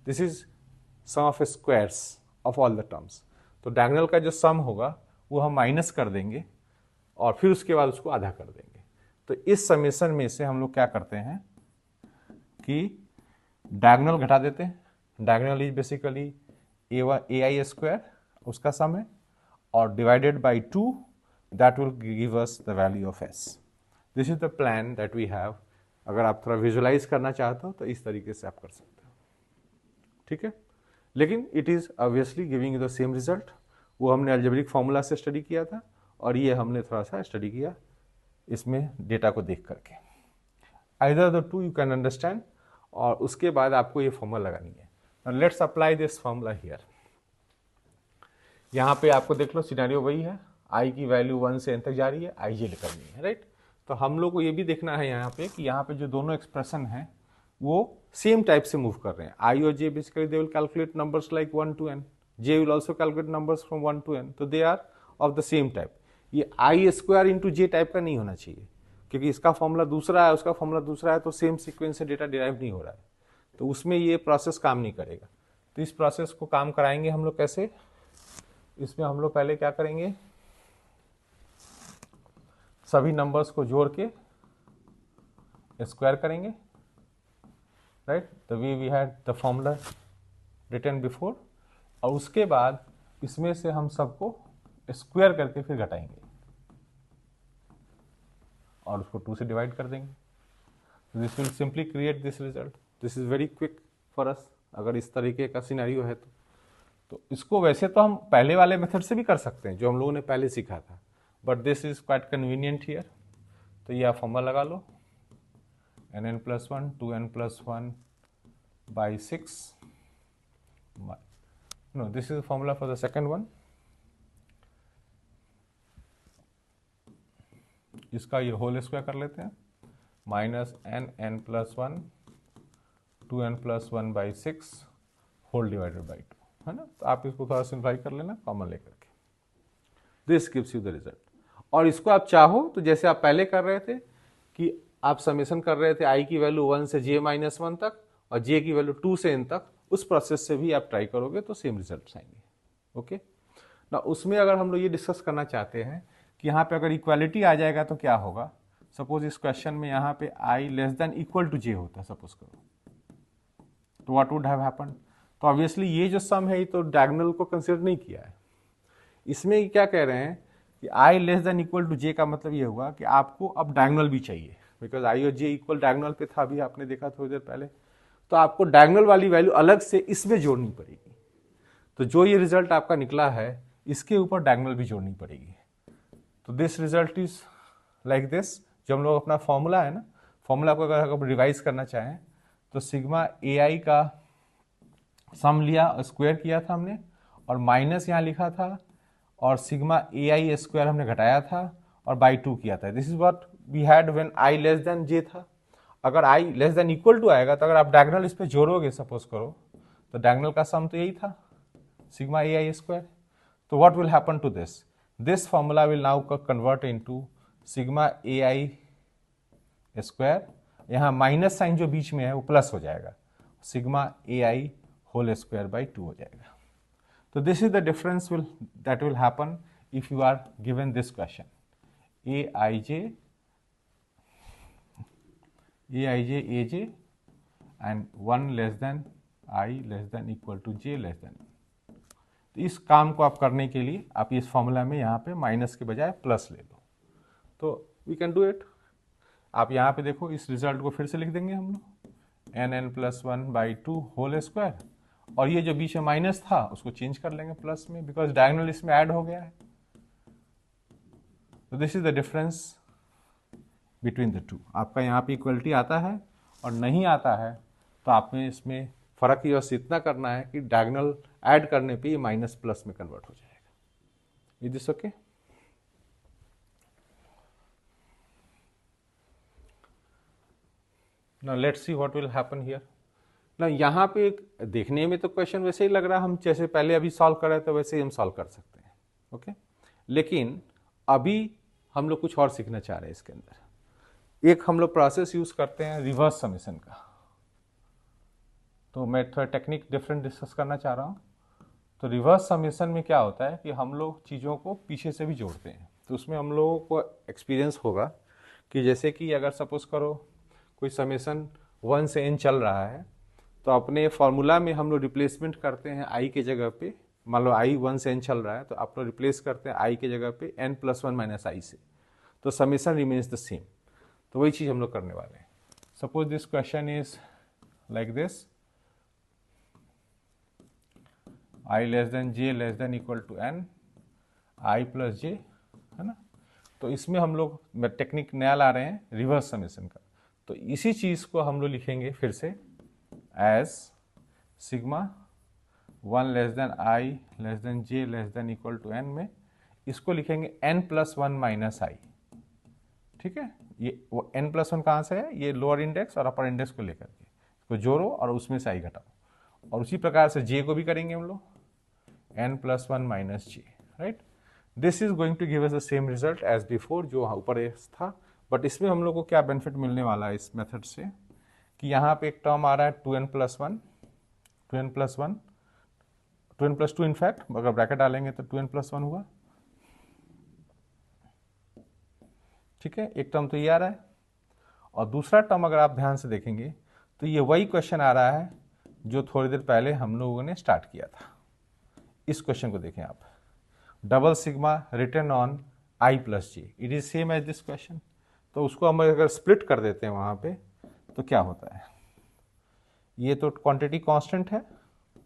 This is sum of squares of all the terms. तो diagonal का जो sum होगा वो हम माइनस कर देंगे और फिर उसके बाद उसको आधा कर देंगे। तो इस समेशन में से हम लोग क्या करते हैं कि diagonal घटा देते हैं। diagonal is basically a i square, उसका सम है, और divided by 2, that will give us the value of s. This is the plan that we have. अगर आप थोड़ा विजुलाइज करना चाहते हो तो इस तरीके से आप कर सकते हो, ठीक है। लेकिन it is obviously giving the same result. वो हमने अलजेब्रिक फॉर्मूला से स्टडी किया था और ये हमने थोड़ा सा स्टडी किया इसमें डेटा को देख करके। Either the two you can understand, और उसके बाद आपको ये फॉर्मूला लगानी है। Let's apply this formula here. यहाँ पे आपको देख लो सिनेरियो वही है, आई की वैल्यू 1 से n तक जा रही है, आई जे करनी है, राइट। तो हम लोग को ये भी देखना है यहाँ पे कि यहाँ पे जो दोनों एक्सप्रेशन है वो सेम टाइप से मूव कर रहे हैं। आई और J basically they will calculate numbers like 1 to n, J will also calculate numbers from 1 to n, तो they are of the same type. ये I square into J type का नहीं होना चाहिए, क्योंकि इसका फॉर्मूला दूसरा है, उसका फॉर्मूला दूसरा है, तो सेम सीक्वेंस से डेटा डिराइव नहीं हो रहा है, तो उसमें ये प्रोसेस काम नहीं करेगा। तो इस प्रोसेस को काम कराएंगे हम लोग कैसे? इसमें हम लोग पहले क्या करेंगे, सभी नंबर्स को जोड़ के स्क्वायर करेंगे, right, the way we had the formula written before, और उसके बाद इसमें से हम सबको स्क्वायर करके फिर घटाएंगे और उसको 2 से डिवाइड कर देंगे। This will simply create this result. This is very quick for us, अगर इस तरीके का सिनेरियो है तो इसको वैसे तो हम पहले वाले मेथड से भी कर सकते हैं जो हम लोगों ने पहले सीखा था, but this is quite convenient here. तो ये आप फॉर्मूला लगा लो, nn+1 2n+1 by 6 no this is formula for the second one. इसका ये होल स्क्वायर कर लेते हैं, minus n plus one 2n+1 by 6 whole divided by 2, है ना। तो आप इसको थोड़ा सिंप्लाई कर लेना कॉमन लेकर के, this gives you the result. और इसको आप चाहो तो जैसे आप पहले कर रहे थे कि आप समेशन कर रहे थे आई की वैल्यू 1 से j-1 तक और j की वैल्यू 2 से n तक, उस प्रोसेस से भी आप ट्राई करोगे तो सेम रिजल्ट आएंगे। ओके ना, उसमें अगर हम लोग ये डिस्कस करना चाहते हैं कि यहाँ पे अगर इक्वालिटी आ जाएगा तो क्या होगा। सपोज इस क्वेश्चन में यहाँ पे i less than equal to j होता है सपोज करो, तो व्हाट वुड हैव हैपेंड। तो ऑब्वियसली ये जो सम है ये तो डायगोनल को कंसिडर नहीं किया है। इसमें क्या कह रहे हैं कि i less than equal to j का मतलब ये हुआ कि आपको अब डायगोनल भी चाहिए, बिकॉज i और j इक्वल डायगोनल पे था, अभी आपने देखा थोड़ी देर पहले। तो आपको डायगोनल वाली वैल्यू अलग से इसमें जोड़नी पड़ेगी। तो जो ये रिजल्ट आपका निकला है इसके ऊपर डायगोनल भी जोड़नी पड़ेगी। तो this result is like this. जो हम लोग अपना फॉर्मूला है ना, फॉर्मूला को अगर रिवाइज करना चाहें तो सिग्मा ai का सम लिया, स्क्वायर किया था हमने और माइनस यहाँ लिखा था, और सिग्मा ai स्क्वायर हमने घटाया था और बाई 2 किया था। This is what we had when i less than j था। अगर i less than equal to आएगा तो अगर आप डायगोनल इस पे जोड़ोगे सपोज करो तो डायगोनल का सम तो यही था सिग्मा ai स्क्वायर। तो what will happen to this, this formula will now convert into sigma ai square, यहाँ माइनस साइन जो बीच में है वो प्लस हो जाएगा, sigma ai whole square by 2 हो जाएगा। तो this is the difference that will happen if you are given this question, aij aj and 1 less than I less than equal to j less than। तो इस काम को आप करने के लिए आप इस फॉर्मूला में यहाँ पे माइनस के बजाय प्लस ले लो, तो वी कैन डू इट। आप यहाँ पे देखो इस रिजल्ट को फिर से लिख देंगे हम लोग n+1 बाई 2 होल स्क्वायर, और ये जो बीच में माइनस था उसको चेंज कर लेंगे प्लस में, बिकॉज डायगोनल इसमें ऐड हो गया है। तो this is the difference between the two. आपका यहाँ पे इक्वलिटी आता है और नहीं आता है तो आपने इसमें फर्क ही बस इतना करना है कि डायगोनल ऐड करने पे ये माइनस प्लस में कन्वर्ट हो जाएगा। Is this okay? Now let's see what will happen here. ना यहाँ पे देखने में तो क्वेश्चन वैसे ही लग रहा है, हम जैसे पहले अभी सॉल्व कर रहे थे वैसे ही हम सॉल्व कर सकते हैं। ओके, लेकिन अभी हम लोग कुछ और सीखना चाह रहे हैं इसके अंदर। एक हम लोग प्रोसेस यूज करते हैं रिवर्स समेशन का, तो मैं थोड़ा टेक्निक डिफरेंट डिस्कस करना चाह रहा हूँ। तो रिवर्स समेशन में क्या होता है कि हम लोग चीज़ों को पीछे से भी जोड़ते हैं। तो उसमें हम लोगों को एक्सपीरियंस होगा कि जैसे कि अगर सपोज करो कोई समेशन 1 से n चल रहा है, तो अपने फॉर्मूला में हम लोग रिप्लेसमेंट करते हैं i के जगह पे, मान लो i 1 से n चल रहा है तो आप लोग रिप्लेस करते हैं i के जगह पे n+1 माइनस i से, तो समेशन रिमेन्स द सेम। तो वही चीज़ हम लोग करने वाले हैं। Suppose this question is like this, i less than j less than equal to n i plus j, है ना। तो इसमें हम लोग टेक्निक नया ला रहे हैं रिवर्स समेशन का। तो इसी चीज़ को हम लोग लिखेंगे फिर से as sigma 1 less than i less than j less than equal to n में इसको लिखेंगे n+1 माइनस i। ठीक है, ये n+1 कहाँ से है, ये लोअर इंडेक्स और अपर इंडेक्स को लेकर के इसको जोड़ो और उसमें से i घटाओ। और उसी प्रकार से j को भी करेंगे हम लोग n+1 minus j, right. This is going to give us the same result as before जो ऊपर था, बट इसमें हम लोग को क्या बेनिफिट मिलने वाला है इस मेथड से कि यहाँ पे एक टर्म आ रहा है 2n+1 2n+2 इनफैक्ट, अगर ब्रैकेट डालेंगे तो 2n+1 हुआ। ठीक है, एक टर्म तो ये आ रहा है, और दूसरा टर्म अगर आप ध्यान से देखेंगे तो ये वही क्वेश्चन आ रहा है जो थोड़ी देर पहले हम लोगों ने स्टार्ट किया था। इस क्वेश्चन को देखें आप, double sigma return on i plus j, it is same as this question. तो उसको हम अगर स्प्लिट कर देते हैं वहाँ पे तो क्या होता है, ये तो क्वांटिटी कांस्टेंट है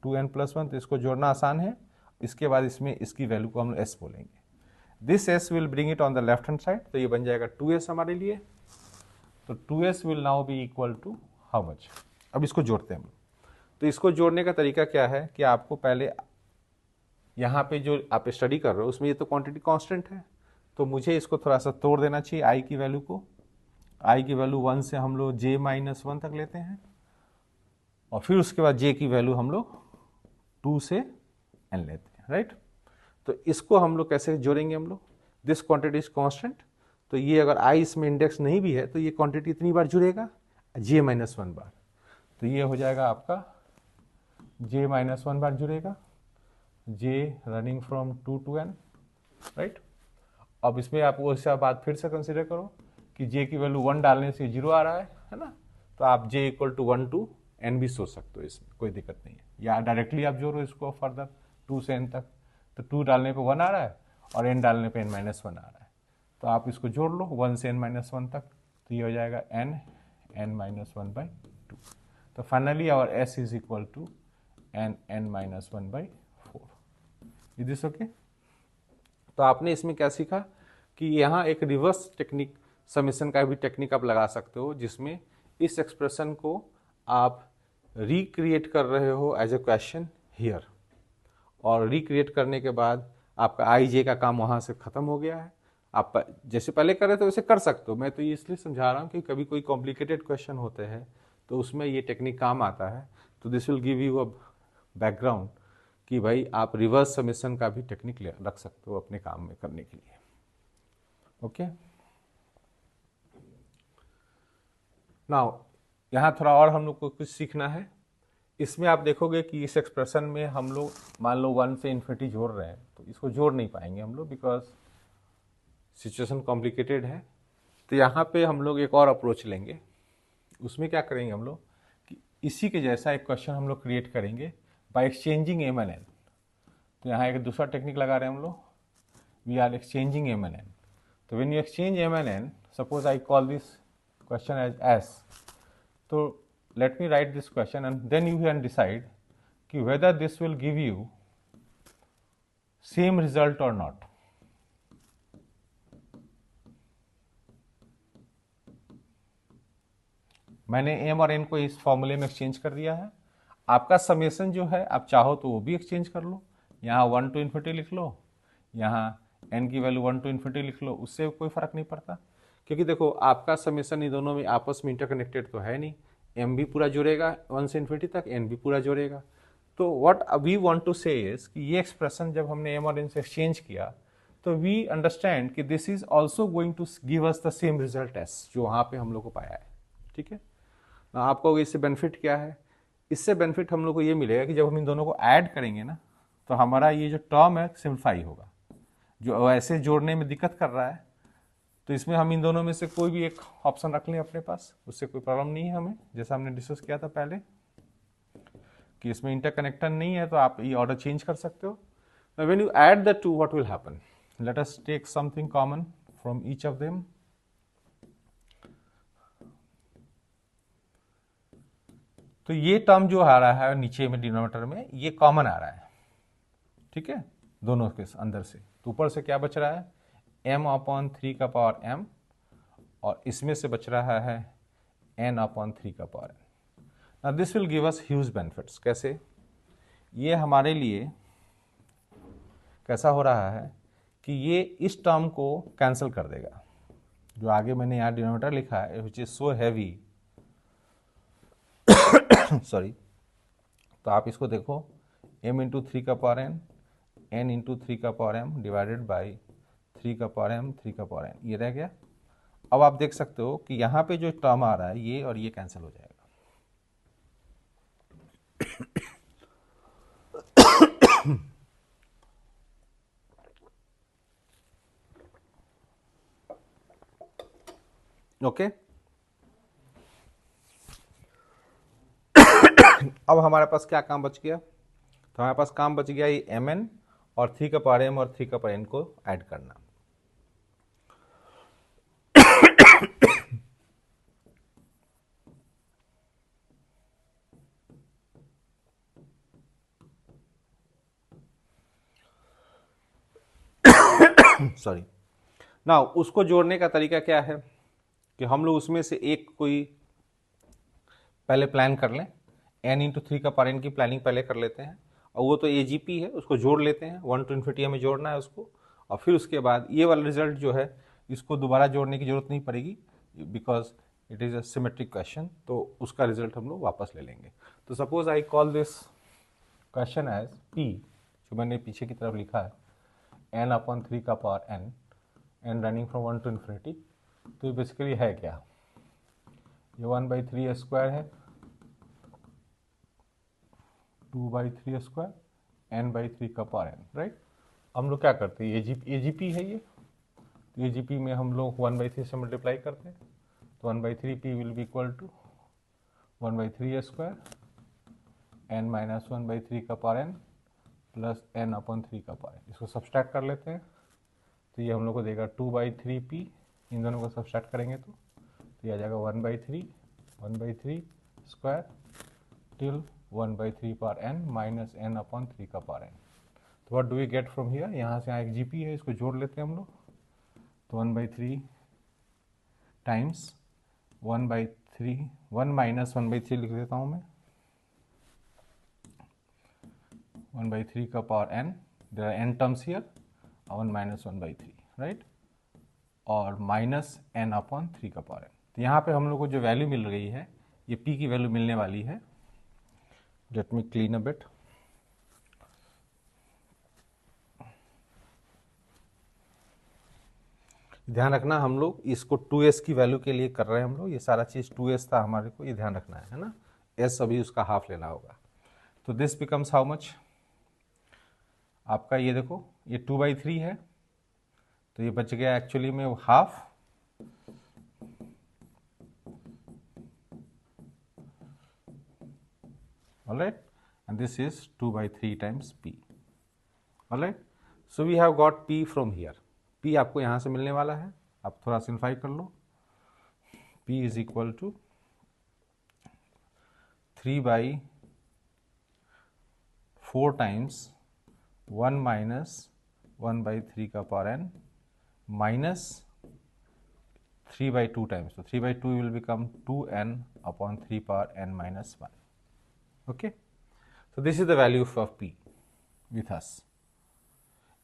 2n+1, तो इसको जोड़ना आसान है। इसके बाद इसमें इसकी वैल्यू को हम s बोलेंगे, this s will bring it on the left hand side, तो ये बन जाएगा 2s हमारे लिए। तो 2s will now be equal to how much. अब इसको जोड़ते हैं हम। तो इसको जोड़ने का तरीका क्या है कि आपको पहले यहाँ पे जो आप स्टडी कर रहे हो उसमें ये तो क्वांटिटी कांस्टेंट है, तो मुझे इसको थोड़ा सा तोड़ देना चाहिए आई की वैल्यू को। आई की वैल्यू 1 से हम लोग j-1 तक लेते हैं, और फिर उसके बाद j की वैल्यू हम लोग 2 से n लेते हैं, राइट। तो इसको हम लोग कैसे जोड़ेंगे, हम लोग दिस क्वांटिटी इज कांस्टेंट, तो ये अगर i इसमें इंडेक्स नहीं भी है तो ये क्वांटिटी इतनी बार जुड़ेगा, j-1 बार, तो ये हो जाएगा आपका j-1 बार जुड़ेगा, j running from 2 to n, right. अब इसमें आप वो बात फिर से कंसिडर करो कि j की वैल्यू 1 डालने से 0 आ रहा है ना, तो आप j equal to 1 to n भी सोच सकते हो, इसमें कोई दिक्कत नहीं है, या डायरेक्टली आप जोड़ो इसको फर्दर 2 से n तक, तो 2 डालने पे 1 आ रहा है और n डालने पे n-1 आ रहा है, तो आप इसको जोड़ लो 1 से n-1 तक, तो ये हो जाएगा n-1/2, तो finally our s is equal to n-1/4। Is this okay? तो आपने इसमें क्या सीखा कि यहाँ एक रिवर्स टेक्निक, समेशन का भी टेक्निक आप लगा सकते हो, जिसमें इस एक्सप्रेशन को आप रिक्रिएट कर रहे हो एज ए क्वेश्चन हियर, और रिक्रिएट करने के बाद आपका आई जे का काम वहाँ से ख़त्म हो गया है। आप जैसे पहले कर रहे थे वैसे कर सकते हो, मैं तो ये इसलिए समझा रहा हूँ कि कभी कोई कॉम्प्लिकेटेड क्वेश्चन होते हैं तो उसमें ये टेक्निक काम आता है, तो this will give you a background कि भाई आप रिवर्स समेशन का भी टेक्निक रख सकते हो अपने काम में करने के लिए। ओके, नाउ यहाँ थोड़ा और हम लोग को कुछ सीखना है। इसमें आप देखोगे कि इस एक्सप्रेशन में हम लोग मान लो 1 से इन्फिनिटी जोड़ रहे हैं, तो इसको जोड़ नहीं पाएंगे हम लोग, बिकॉज सिचुएशन कॉम्प्लिकेटेड है। तो यहाँ पे हम लोग एक और अप्रोच लेंगे, उसमें क्या करेंगे हम लोग कि इसी के जैसा एक क्वेश्चन हम लोग क्रिएट करेंगे by exchanging m and n। तो यहाँ एक दूसरा टेक्निक लगा रहे हैं हम लोग, we are exchanging m and n। तो when you exchange m and n, suppose I call this question as s, तो let me write this question and then you can decide कि whether this will give you same result or not। मैंने m और n को इस फॉर्मूले में एक्सचेंज कर दिया है। आपका समेशन जो है आप चाहो तो वो भी एक्सचेंज कर लो, यहाँ 1 to इन्फिनिटी लिख लो, यहाँ n की वैल्यू 1 to इन्फिनिटी लिख लो, उससे कोई फर्क नहीं पड़ता, क्योंकि देखो आपका समेशन इन दोनों में आपस में इंटरकनेक्टेड तो है नहीं, m भी पूरा जुड़ेगा 1 से इन्फिनिटी तक, n भी पूरा जुड़ेगा। तो व्हाट वी वांट टू से इज कि ये एक्सप्रेशन जब हमने m और n से एक्सचेंज किया तो वी अंडरस्टैंड कि this is also going to give us the same result as जो वहाँ पे हम लोग को पाया है, ठीक है। आपको इससे बेनिफिट क्या है, इससे बेनिफिट हम लोग को ये मिलेगा कि जब हम इन दोनों को ऐड करेंगे ना, तो हमारा ये जो टर्म है सिंप्लीफाई होगा, जो ऐसे जोड़ने में दिक्कत कर रहा है, तो इसमें हम इन दोनों में से कोई भी एक ऑप्शन रख लें अपने पास, उससे कोई प्रॉब्लम नहीं है हमें, जैसा हमने डिस्कस किया था पहले कि इसमें इंटरकनेक्टर नहीं है, तो आप ये ऑर्डर चेंज कर सकते हो। When you add the two what will happen, let us take something common from each of them. तो ये टर्म जो आ रहा है नीचे में डिनोमिनेटर में, ये कॉमन आ रहा है, ठीक है, दोनों के अंदर से। तो ऊपर से क्या बच रहा है, m/3 और इसमें से बच रहा है n/3 now this will give us huge benefits. कैसे, ये हमारे लिए कैसा हो रहा है कि ये इस टर्म को कैंसिल कर देगा, जो आगे मैंने यहाँ डिनोमिनेटर लिखा है which is so heavy sorry. तो आप इसको देखो, m×3n n×3m divided by 3m ये रह गया। अब आप देख सकते हो कि यहाँ पे जो टर्म आ रहा है ये और ये कैंसिल हो जाएगा। ओके, अब हमारे पास क्या काम बच गया, तो हमारे पास काम बच गया ये mn और 3m और 3n को ऐड करना। सॉरी। नाउ उसको जोड़ने का तरीका क्या है कि हम लोग उसमें से एक कोई पहले प्लान कर लें, n×3n की प्लानिंग पहले कर लेते हैं, और वो तो AGP है, उसको जोड़ लेते हैं, 1 to infinity हमें जोड़ना है उसको, और फिर उसके बाद ये वाला रिजल्ट जो है इसको दोबारा जोड़ने की जरूरत नहीं पड़ेगी because it is a symmetric question, तो उसका रिजल्ट हम लोग वापस ले लेंगे। तो suppose I call this question as P, जो मैंने पीछे की तरफ लिखा है n/3 का power n running from 1 to infinity। तो ये बेसिकली है क्या, ये 1/3 स्क्वायर है, 2/3 स्क्वायर, n/3 का पावर n, राइट। हम लोग क्या करते हैं, AGP है ये, तो AGP में हम लोग 1/3 से मल्टीप्लाई करते हैं, तो 1/3P will be equal to 1/3 square n minus 1/3 का पावर n प्लस n/3 का पावर n। इसको सब्सट्रैक्ट कर लेते हैं, तो ये हम लोग को देगा 2/3P, इन दोनों को सब्सट्रैक्ट करेंगे तो ये आ जाएगा 1/3 square till 1/3 power n minus n/3 का पावर n। तो what do we get from here, यहाँ से यहाँ एक GP है, इसको जोड़ लेते हैं हम लोग, तो 1/3 टाइम्स 1 माइनस 1/3 लिख देता हूँ मैं, 1/3 का power n, there are n terms here, 1 minus 1/3, right, और माइनस n/3 का पावर n। तो यहाँ पे हम लोग को जो वैल्यू मिल रही है, ये P की वैल्यू मिलने वाली है। Let me clean a bit. ध्यान रखना हम लोग इसको 2s की वैल्यू के लिए कर रहे हैं हम लोग, ये सारा चीज़ 2s था हमारे को, ये ध्यान रखना है ना, s अभी उसका हाफ लेना होगा। तो दिस बिकम्स हाउ मच, आपका ये देखो ये 2/3 है, तो ये बच गया एक्चुअली में half, alright, and this is 2/3 times P, alright. So we have got P from here, P आपको यहाँ से मिलने वाला है, आप थोड़ा सिंप्लीफाई कर लो, P is equal to 3/4 times 1 minus 1/3 का पावर n माइनस 3/2 टाइम्स, तो 3/2 will become 2n/3 power n minus 1। Okay, so this is the value of P with us।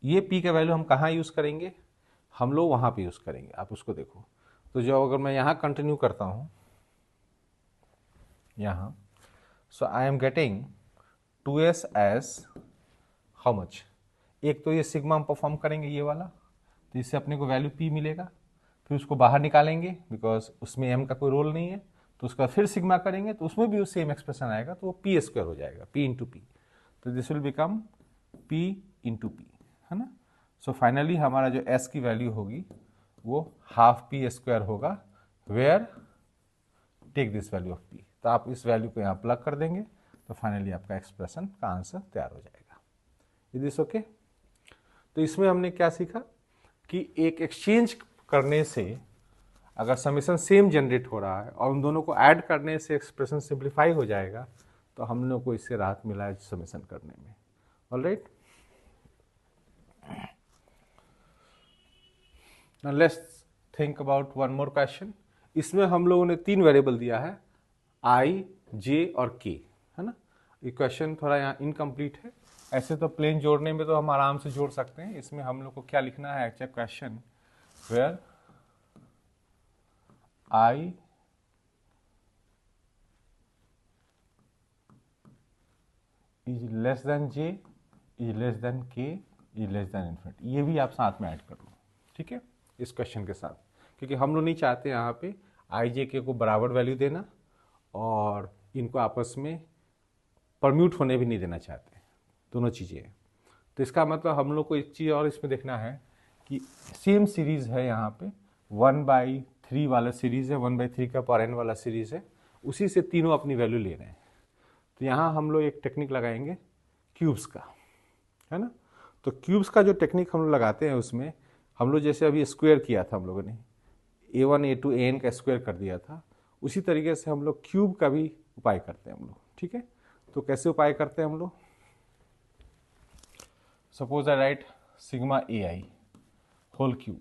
ये P का वैल्यू हम कहाँ यूज़ करेंगे, हम लोग वहाँ पे यूज़ करेंगे, आप उसको देखो। तो जो अगर मैं यहाँ कंटिन्यू करता हूँ यहाँ, so I am getting 2s as how much, एक तो ये सिग्मा हम परफॉर्म करेंगे ये वाला, तो इससे अपने को वैल्यू P मिलेगा, फिर उसको बाहर निकालेंगे बिकॉज उसमें m का कोई रोल नहीं है, तो उसका फिर सिग्मा करेंगे तो उसमें भी सेम एक्सप्रेशन आएगा, तो वो P स्क्वायर हो जाएगा, P इंटू P, तो this will become P into P, है ना। सो फाइनली हमारा जो S की वैल्यू होगी वो हाफ P स्क्वायर होगा, where take this value of P, तो आप इस वैल्यू को यहाँ प्लग कर देंगे, तो फाइनली आपका एक्सप्रेशन का आंसर तैयार हो जाएगा। Is this okay. तो इसमें हमने क्या सीखा कि एक एक्सचेंज करने से अगर समीशन सेम जनरेट हो रहा है और उन दोनों को ऐड करने से एक्सप्रेशन सिंप्लीफाई हो जाएगा, तो हम लोग को इससे राहत मिला है समीशन करने में, alright. Now let's think about one more question. इसमें हम लोगों ने 3 वेरिएबल दिया है, I, J और K, है ना। ये क्वेश्चन थोड़ा यहाँ इनकम्प्लीट है, ऐसे तो प्लेन जोड़ने में तो हम आराम से जोड़ सकते हैं, इसमें हम लोग को क्या लिखना है, actual question where I is less than J is less than K is less than infinity, ये भी आप साथ में ऐड कर लो, ठीक है, इस क्वेश्चन के साथ, क्योंकि हम लोग नहीं चाहते यहाँ पे I, J, K को बराबर वैल्यू देना और इनको आपस में परम्यूट होने भी नहीं देना चाहते, दोनों चीज़ें हैं। तो इसका मतलब हम लोग को एक चीज़ और इसमें देखना है कि सेम सीरीज़ है यहाँ पे, 1/3 वाला सीरीज़ है, 1/3 का पावर n वाला सीरीज़ है, उसी से तीनों अपनी वैल्यू ले रहे हैं। तो यहाँ हम लोग एक टेक्निक लगाएंगे क्यूब्स का, है ना। तो क्यूब्स का जो टेक्निक हम लोग लगाते हैं उसमें हम लोग जैसे अभी स्क्वायर किया था हम लोगों ने, a1 a2 an का स्क्वायर कर दिया था, उसी तरीके से हम लोग क्यूब का भी उपाय करते हैं हम लोग, ठीक है। तो कैसे उपाय करते हैं हम लोग, suppose I write sigma ai whole cube,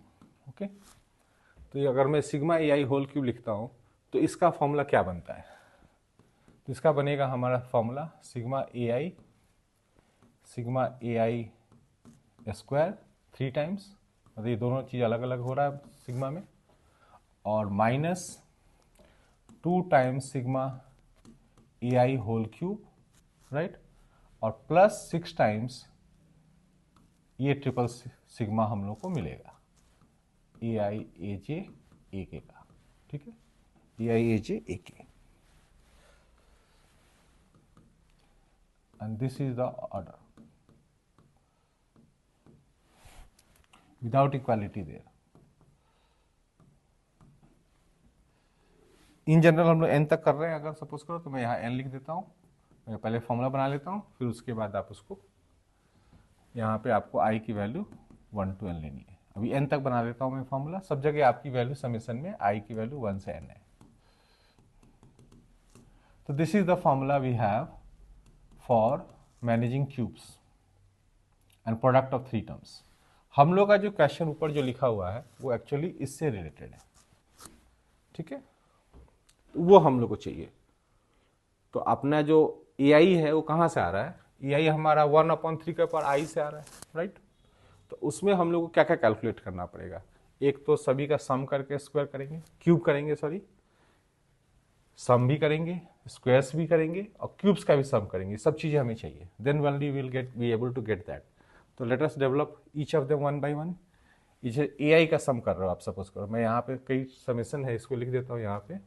okay. तो ये अगर मैं सिग्मा ai होल क्यूब लिखता हूँ तो इसका फॉर्मूला क्या बनता है, तो इसका बनेगा हमारा formula sigma ai sigma A i square 3 times, मतलब ये दोनों चीज़ अलग अलग हो रहा है सिग्मा में, और माइनस 2 टाइम्स सिग्मा ए आई होल क्यूब, राइट, और प्लस 6 टाइम्स ये ट्रिपल सिग्मा हम लोग को मिलेगा ए आई ए जे ए के का, ठीक है, ए आई ए जे ए के, and this is the order without equality there. In general हम लोग n तक कर रहे हैं, अगर सपोज करो तो मैं यहाँ n लिख देता हूँ, मैं पहले फॉर्मूला बना लेता हूँ, फिर उसके बाद आप उसको यहाँ पे आपको i की वैल्यू 1 to n लेनी है। अभी n तक बना लेता हूँ मैं फॉर्मूला, सब जगह आपकी वैल्यू समेशन में i की वैल्यू 1 से n है। तो this is the formula we have for managing cubes and product of 3 terms. हम लोग का जो क्वेश्चन ऊपर जो लिखा हुआ है वो एक्चुअली इससे रिलेटेड है, ठीक है, वो हम लोग को चाहिए। तो अपना जो ए आई है वो कहाँ से आ रहा है, ए आई हमारा 1/3 के पर आई से आ रहा है, राइट। तो उसमें हम लोग को क्या क्या कैलकुलेट करना पड़ेगा, एक तो सभी का सम करके स्क्वायर करेंगे, क्यूब करेंगे, सॉरी सम भी करेंगे, स्क्वायर्स भी करेंगे और क्यूब्स का भी सम करेंगे, सब चीज़ें हमें चाहिए, then only will be able to get that. तो let us develop each of them one by one. इसे ए आई का सम कर रहे हो आप, सपोज करो मैं यहाँ पे कई समेशन है, इसको लिख देता हूँ यहाँ पे।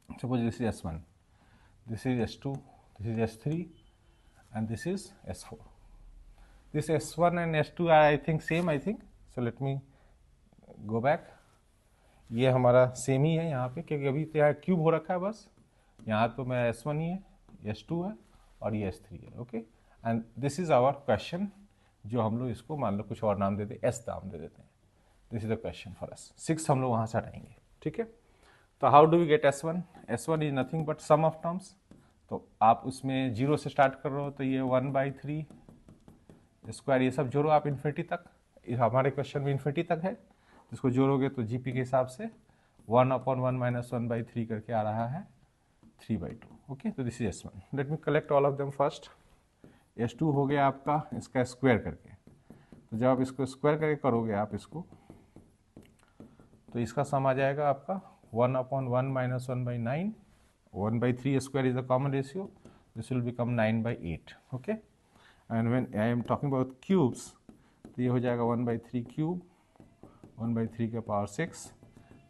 Suppose this is S1, this is S2, this is S3 and this is S4. This S1 and S2 are I think same, I think. So let me go back. ये हमारा सेम ही है यहाँ पे, क्योंकि अभी तो यहाँ क्यूब हो रखा है बस, यहाँ तो मैं S1 ही है, S2 है और ये S3 है, okay. And this is our question, जो हम लोग इसको मान लो कुछ और नाम दे दें, S नाम दे देते हैं। This is the question for us. 6 हम लोग वहाँ से हटाएंगे, ठीक है। तो how do we get S1? S1 is nothing but sum of terms. तो आप उसमें 0 से स्टार्ट कर रहे हो, तो ये 1/3 स्क्वायर, ये सब जोड़ो आप इन्फिनिटी तक, हमारे क्वेश्चन में इन्फिनिटी तक है, इसको जोड़ोगे तो जीपी के हिसाब से 1/1 - 1/3 करके आ रहा है 3/2, ओके। तो this is S1। Let me collect all of them first. S2 हो गया आपका इसका स्क्वायर करके, तो जब आप इसको स्क्वायर करके करोगे आप इसको, तो इसका सम आ जाएगा आपका 1/1 - 1/9, 1/3 square is the common ratio. This will become 9/8. Okay. And when I am talking about cubes, तो ये हो जाएगा 1/3 cube, 1/3 के power 6.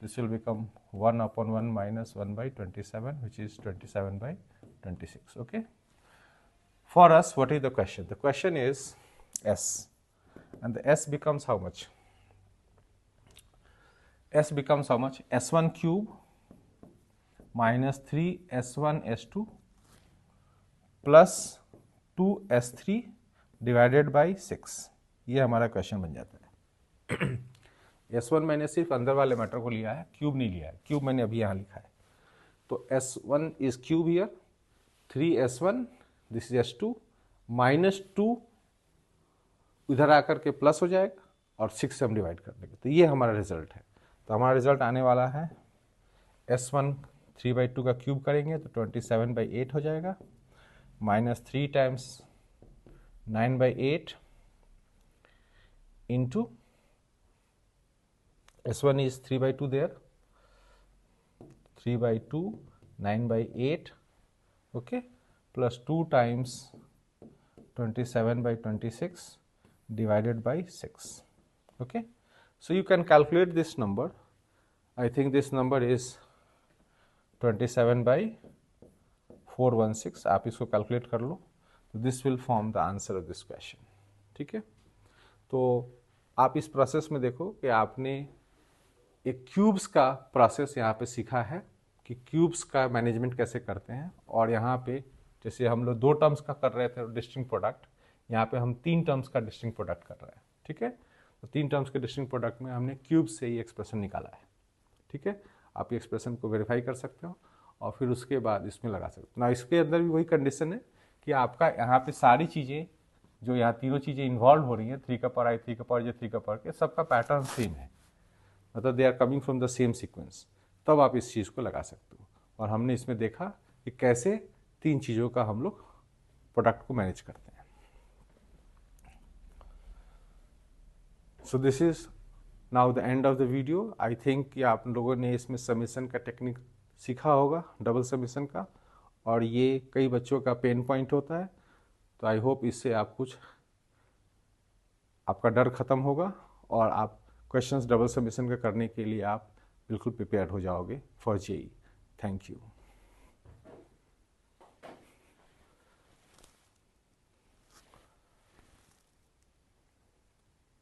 This will become 1/1 - 1/27, which is 27/26. Okay. For us, what is the question? The question is S, and the S becomes how much? S becomes how much? S1 cube minus 3S1 S2 plus 2S3 divided by 6, ये हमारा क्वेश्चन बन जाता है। S1 मैंने सिर्फ अंदर वाले मैटर को लिया है, क्यूब नहीं लिया है, क्यूब मैंने अभी यहाँ लिखा है। तो S1 is cube here, 3S1, this is S2 minus 2 इधर आकर के प्लस हो जाएगा और 6 से हम डिवाइड कर देंगे, तो ये हमारा रिजल्ट है। तो हमारा रिजल्ट आने वाला है S1 3/2 का क्यूब करेंगे तो 27/8 हो जाएगा, minus 3 times 9/8 into S1 is 3/2 there, 3/2 9/8, okay, plus 2 times 27/26 divided by 6, okay. So you can calculate this number. I think this number is 27/416, आप इसको कैलकुलेट कर लो, तो this will form the answer of this question, ठीक है। तो आप इस प्रोसेस में देखो कि आपने एक क्यूब्स का प्रोसेस यहाँ पे सीखा है कि क्यूब्स का मैनेजमेंट कैसे करते हैं, और यहाँ पे जैसे हम लोग 2 टर्म्स का कर रहे थे डिस्टिंक्ट प्रोडक्ट, यहाँ पे हम 3 टर्म्स का डिस्टिंक्ट प्रोडक्ट कर रहे हैं, ठीक है। तो 3 टर्म्स के डिस्टिंक्ट प्रोडक्ट में हमने क्यूब से ही एक्सप्रेशन निकाला है, ठीक है। आप ये एक्सप्रेशन को वेरीफाई कर सकते हो और फिर उसके बाद इसमें लगा सकते हो ना। इसके अंदर भी वही कंडीशन है कि आपका यहाँ पे सारी चीज़ें जो यहाँ तीनों चीज़ें इन्वॉल्व हो रही हैं, 3 का पावर i, 3 का पावर j, 3 का पावर k, सबका पैटर्न सेम है, मतलब they are coming from the same sequence, तब आप इस चीज़ को लगा सकते हो। और हमने इसमें देखा कि कैसे 3 चीज़ों का हम लोग प्रोडक्ट को मैनेज करते हैं, so this is now the end of the video. I think कि आप लोगों ने इसमें सबमिशन का टेक्निक सीखा होगा, डबल सबमिशन का, और ये कई बच्चों का पेन पॉइंट होता है। तो आई होप इससे आप कुछ, आपका डर ख़त्म होगा और आप क्वेश्चंस डबल सबमिशन का करने के लिए आप बिल्कुल प्रिपेयर्ड हो जाओगे फॉर जेई। Thank you.